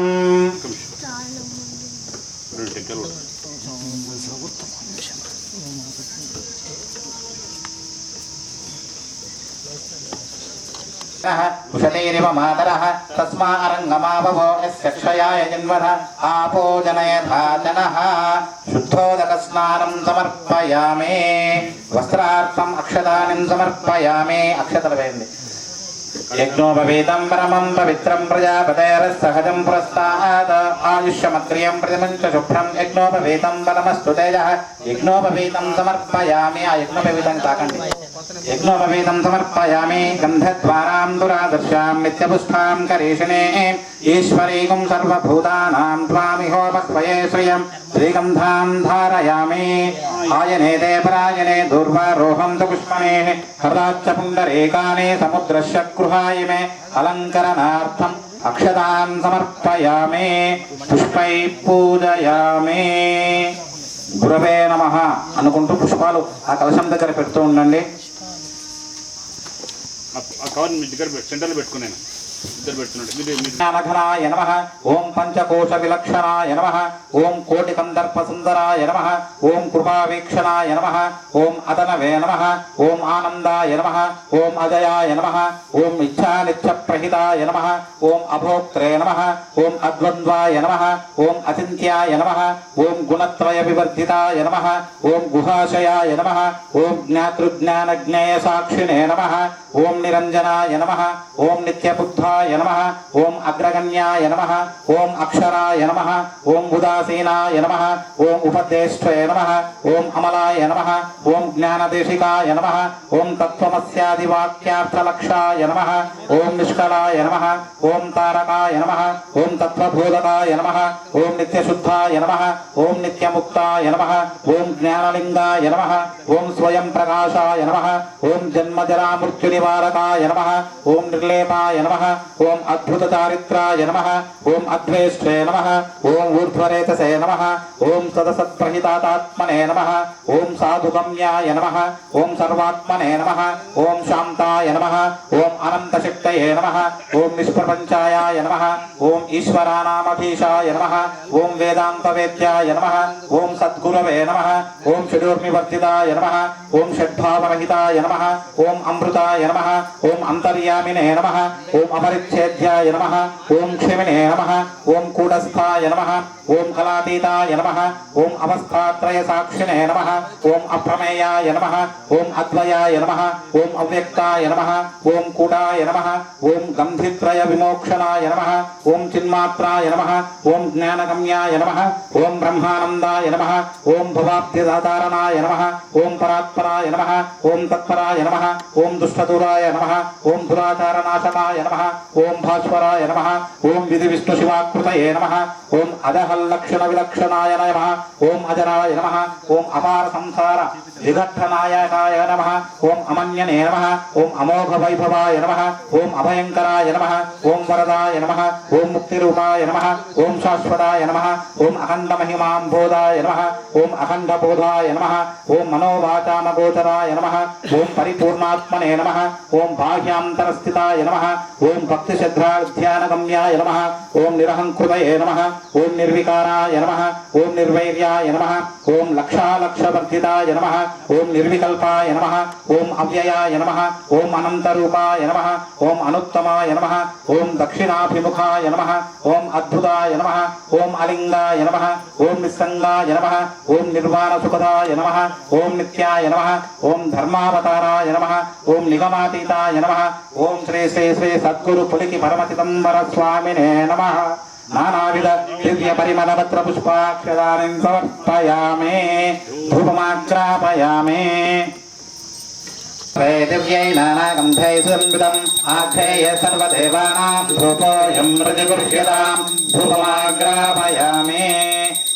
కుశలేరివ మాతరః తస్మా అరంగమావవో యస్య క్షయాయ జన్మః ఆపో జనయథాచనః. శుద్ధోదక స్నానం సమర్పయామి. వస్త్రార్థం అక్షతానిం సమర్పయామి. అక్షతలు వేయండి. యజ్ఞోపవీతం పరమం పవిత్రం ప్రజాపతేరస్సహజం పురస్తాద్ ఆయుష్యమగ్రియం ప్రతిమంచ శుభ్రం యజ్ఞోపవీతం బలమస్తు తేజః. యజ్ఞోపవీతం సమర్పయామి. ఆ యజ్ఞోపవీతం తాకండి. యజ్ఞోపవీతం సమర్పయామి. గంధద్వారాం దురాదర్శాం నిత్యపుష్పాం కరీషిణే ఈశ్వరీకం సర్వభూతానాం త్వామిహోపస్వయే శ్రియం శ్రీగంధాం ధారయామి. ఆయనే దేవరాయనే దూర్వారోహం తు పుష్పణే హృదాచ్చ పుండరీకాని సముద్రస్య గృహాయిమే అలంకరణార్థం అక్షతాన్ సమర్పయామి. పుష్పై పూజయామి. గురవే నమః అనుకుంటూ పుష్పాలు ఆ కలశం దగ్గర పెడుతూ ఉండండి. కవర్ మీ దగ్గర సెంటర్లో పెట్టుకున్నాను. జ్ఞానఘనాయ నమః. ఓం పంచకోశ విలక్షణాయ నమః. ఓం కోటి కందర్ప సుందరాయ నమః. ఓం కృపావీక్షణాయ నమః. ఓం అదనవే నమః. ఓం ఆనందాయ నమః. ఓం అజయాయ నమః. ఓం ఇచ్ఛానిత్య ప్రహితాయ నమః. ఓం అభోక్త్రే నమః. ఓం అద్వంద్వాయ నమః. ఓం అచింత్యాయ నమః. ఓం గుణత్రయ వివర్ధితాయ నమః. ఓం గుహాశయాయ నమః. ఓం జ్ఞాతృజ్ఞానజ్ఞేయ సాక్షిణే నమః. ఓం నిరంజనాయ నమః. ఓం నిత్యబుద్ధాయ నమః. ఓం అగ్రగణ్యాయ నమః. ఓం అక్షరాయ నమః. ఓం ఉదాసీనాయ నమః. ఓం ఉపదేష్ట్రే నమః. ఓం అమలాయ నమః. ఓం జ్ఞానదేశికాయ నమః. ఓం తత్వమస్యాదివాక్యార్థలక్షాయ నమః. ఓం నిష్కలాయ నమః. ఓం తారకాయ నమః. ఓం తత్వబోధకాయ నమః. ఓం నిత్యశుద్ధాయ నమః. ఓం నిత్యముక్తాయ నమః. ఓం జ్ఞానలింగాయ నమః. ఓం స్వయం ప్రకాశాయ నమః. ఓం జన్మజరామృత్యునివారకాయ నమః. ఓం నిర్లేపాయ నమః. ఓం అద్భుత చారిత్రాయ నమః ఓం అద్వేష్ట్రే నమః ఓం ఊర్ధ్వరేతసే నమః ఓం సదసత్ప్రహితాత్మనే నమః ఓం సాధుగమ్యాయ నమః ఓం సర్వాత్మనే నమః ఓం శాంతాయ నమః ఓం అనంతశక్తయే నమః ఓం నిష్ప్రపంచాయ నమః ఓం ఈశ్వరానామధీశాయ నమః ఓం వేదాంతవేద్యాయ నమః ఓం సద్గురవే నమః ఓం షడూర్మివర్ధితాయ నమః ఓం షడ్భావరహితాయ నమః ఓం అమృతాయ నమః ఓం అంతర్యామినే నమః ఓం అపరిచ్ఛేద్యాయ నమః ఓం క్షమినే నమః ఓం కూటస్థాయ నమః ఓం కళాతీతాయ నమః ఓం అవస్థాత్రయ సాక్షిణే నమః ఓం అప్రమేయాయ నమః ఓం అద్వయాయ నమః ఓం అవ్యక్తాయ నమః ఓం కూటాయ నమః ఓం గంధిత్రయ విమోక్షణాయ నమః ఓం చిన్మాత్రాయ నమః ఓం జ్ఞానగమ్యాయ నమః ఓం బ్రహ్మానందాయ నమః ఓం భవాబ్ధిదాతారణాయ నమః ఓం పరాత్పరాయ నమః ఓం తత్పరాయ నమః ఓం దుష్టదూరాయ నమః ఓం దురాచారనాశనాయ నమః ఓం భాస్వరాయ నమః ఓం విధి విష్ణు శివాకృతయే నమః ఓం అజహల్లక్షణ విలక్షణాయ నమః ఓం అజరాయ నమః ఓం అపార సంసార విఘట్టనాయకాయ నమః ఓం అమన్యనే నమః ఓం అమోఘ వైభవాయ నమః ఓం అభయంకరాయ నమః ఓం వరదాయ నమః ఓం ముక్తిరూపాయ నమః ఓం శాశ్వతాయ నమః ఓం అఖండ మహిమాంబోధాయ నమః ఓం అఖండ బోధాయ నమః ఓం మనోవాచామగోచరాయ నమః ఓం పరిపూర్ణాత్మనే నమః ఓం బాహ్యాంతరస్థితాయ నమః ఓం భక్తి శ్రద్ధాధ్యానగమ్యాయ నమః ఓం నిరహంకృతయే నమః ఓం నిర్వికారాయ నమః ఓం నిర్వైర్యాయ నమః ఓం లక్షాలక్షవర్ధితాయ నమః ఓం నిర్వికల్పాయ నమః ఓం అవ్యయాయ నమః ఓం అనంతరూపాయ నమః ఓం అనుత్తమాయ నమః ఓం దక్షిణాభిముఖాయ నమః ఓం అద్భుతాయ నమః ఓం అలింగాయ నమః ఓం నిస్సంగాయ నమః ఓం నిర్వాణసుఖదాయ నమః ఓం నిత్యాయ నమః ఓం ధర్మావతారాయ నమః ఓం నిగమాతీతాయ నమః ఓం శ్రీ శ్రీ శ్రీ సద్గురు పులికి పరమచిదంబర స్వామినే నమః నానావిధ దివ్య పరిమళపత్ర పుష్పాక్షరాన్ని సమర్పయామి ధూపమాగ్రాపయామి దివ్యై నానాగంధై సుసంవితం ఆఖ్యేయ సర్వదేవానాం ధూపోయం ప్రతిగృహ్యతాం ధూపమాగ్రాపయామి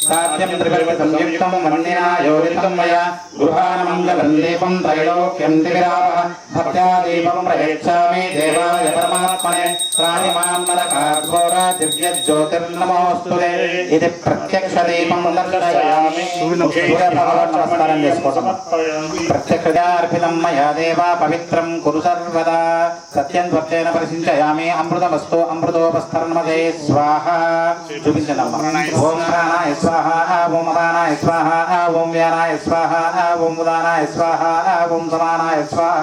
సాధ్యం త్రివర్గ సంయుక్తం వందినా యోజితం మయా గృహానమంగళం దీపం త్రైలోక్యం దివిరావః భక్త్యా దీపం ప్రయచ్ఛామి దేవాయ పరమాత్మనే త్రాహిమాం నరకాఘోర దివ్య జ్యోతిర్నమోస్తుతే ఇది ప్రత్యక్ష దీపం దర్శయామి సూర్య భగవాన్ నమస్కారం చేసుకోవడం ప్రత్యక్షార్పితం మయా దేవా పవిత్రం కురు సర్వదా సత్యం త్వచ్చేన పరిశించయామి అమృతమస్తు అమృతోపస్తర్మదే స్వాహ చూపించండి ఓం ప్రాణాయ స్వాహ ఓం అపానాయ స్వాహ ఓం వ్యానాయ స్వాహ ఓం ఉదానాయ స్వాహ ఓం సమానాయ స్వాహ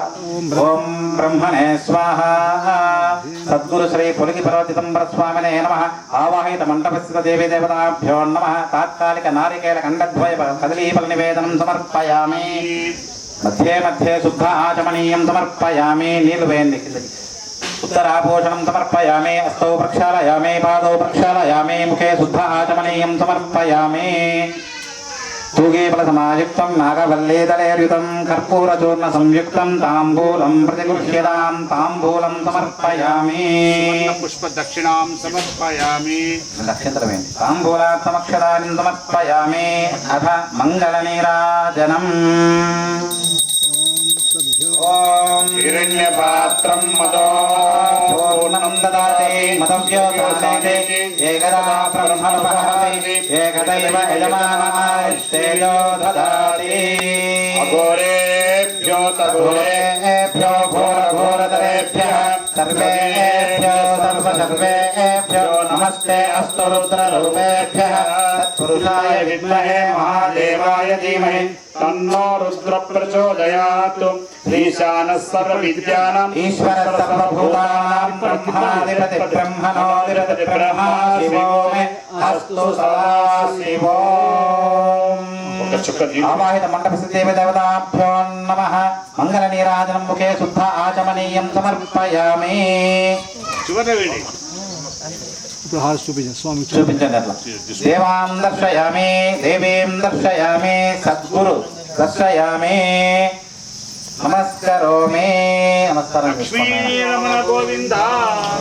ఓం బ్రహ్మణే స్వాహ సద్గురు శ్రీ పులికి పర్వతితంబర స్వామినే నమః ఆవాహిత మంటపస్థిత దేవీ దేవతాభ్యో నమః తాత్కాలిక నారికేల ఖండద్వయ కదలీఫల నివేదనం సమర్పయామి మధ్యే మధ్యే శుద్ధ ఆచమనీయం సమర్పయామి నీళ్లు వేయండి కిందకి ఉత్తరాభూషణం సమర్పయామి హస్తౌ ప్రక్షాళయామి పాదౌ ప్రక్షాళయామి ముఖే శుద్ధ ఆచమనీయం సమర్పయామి తూగీఫలసమాయుక్తం నాగవల్లీదళేర్యుతం కర్పూరచూర్ణ సంయుక్తం తాంబూలం ప్రతిగృహ్యతాం తాంబూలం సమర్పయామి పుష్ప దక్షిణాం సమర్పయామి దక్షిణతరమేంటి తాంబూలాత్ సమక్షరాన్ని సమర్పయామి అథ మంగళ నీరాజనం ఓం హిరణ్యపాత్రం మదో పూర్ణం దదాతి మదవ్యోసానేతి ఏకదా బ్రహ్మణపహరతి ఏకదైవ యజమానాస్తేజో దదాతి అఘోరేభ్యో ఘోరేభ్యో ఘోరఘోరతరేభ్యః సర్వేభ్యో సర్వేభ్యో నమస్తే అస్తు రుద్రరూపేభ్యः తత్పురుషాయ విద్మహే మహాదేవాయ ధీమహి తన్నో రుద్ర ప్రచోదయాత్ ఈశానః సర్వవిద్యానాం ఈశ్వర సర్వభూతానాం బ్రహ్మాధిపతి బ్రహ్మణోధిపతి బ్రహ్మ శివో మే అస్తు సదాశివోం ఆవాహిత మండపస్థిత దేవీ దేవతాభ్యో నమః మంగళ నీరాజనం ముఖే శుద్ధ ఆచమనీయం సమర్పయామి ఇప్పుడు హారతి చూపించండి స్వామి చూపించండి అట్లా దేవాం దర్శయామి దేవీం దర్శయామి సద్గురు దర్శయామి నమస్కరోమి నమస్కారం గోవింద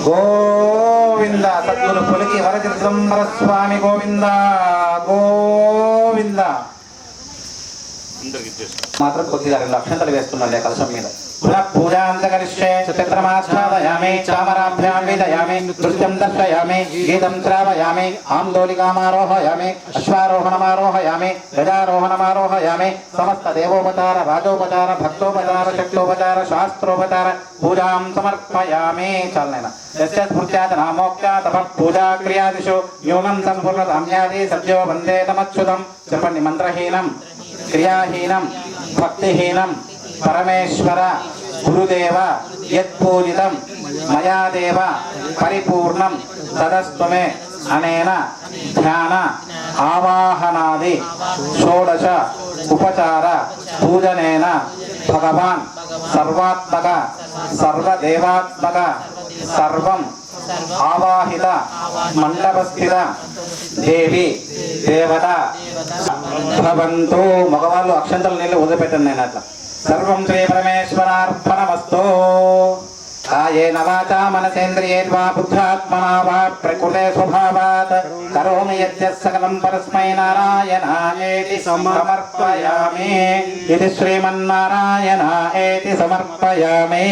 గోవింద సద్గురు పులికి వరచిదంబర స్వామి గోవింద గోవింద అందరికి మాత్రం కొద్దిగా 2 అక్షంతలు వేస్తున్నాలే కలశం మీద पुनः पूजां च करिष्ये चतुर्माच्छादयामि चामराभ्यां वेदयामि नृत्यं दर्शयामि गीतं श्रावयामि आन्दोलिकामारोहयामि अश्वारोहणमारोहयामि गजारोहणमारोहयामि समस्त देवोपचार राजोपचार भक्तोपचार शक्तोपचार शास्त्रोपचार पूजां समर्पयामि चालनेन यस्य स्मृत्यादनामोक्त्या तपः पूजा क्रियादिषु न्यूनं सम्पूर्णसाम्यादि सद्यो वन्दे तमच्युतं చెప్పండి మంత్రహీనం క్రియాహీనం భక్తిహీనం పరమేశ్వర గురుదేవ యత్పూజితం మయా దేవ పరిపూర్ణం తదస్తు మే అనేన ధ్యాన ఆవాహనాది షోడశ ఉపచార పూజనేన భగవాన్ సర్వాత్మక సర్వదేవాత్మక సర్వం ఆవాహిత మండపస్థిత దేవి దేవత భవంతు. మగవాళ్ళు అక్షంతలు నీళ్ళు వదిలిపెట్టండి. నేను అట్లా సర్వం శ్రీ పరమేశ్వరార్పణమస్తు. కాయేన వాచా మనసేంద్రియేర్వా బుద్ధ్యాత్మనా వా ప్రకృతే స్వభావాత్ కరోమి యద్యత్ సకలం పరస్మై నారాయణాయేతి సమర్పయామి. ఇది శ్రీమన్నారాయణ ఏతి సమర్పయామి.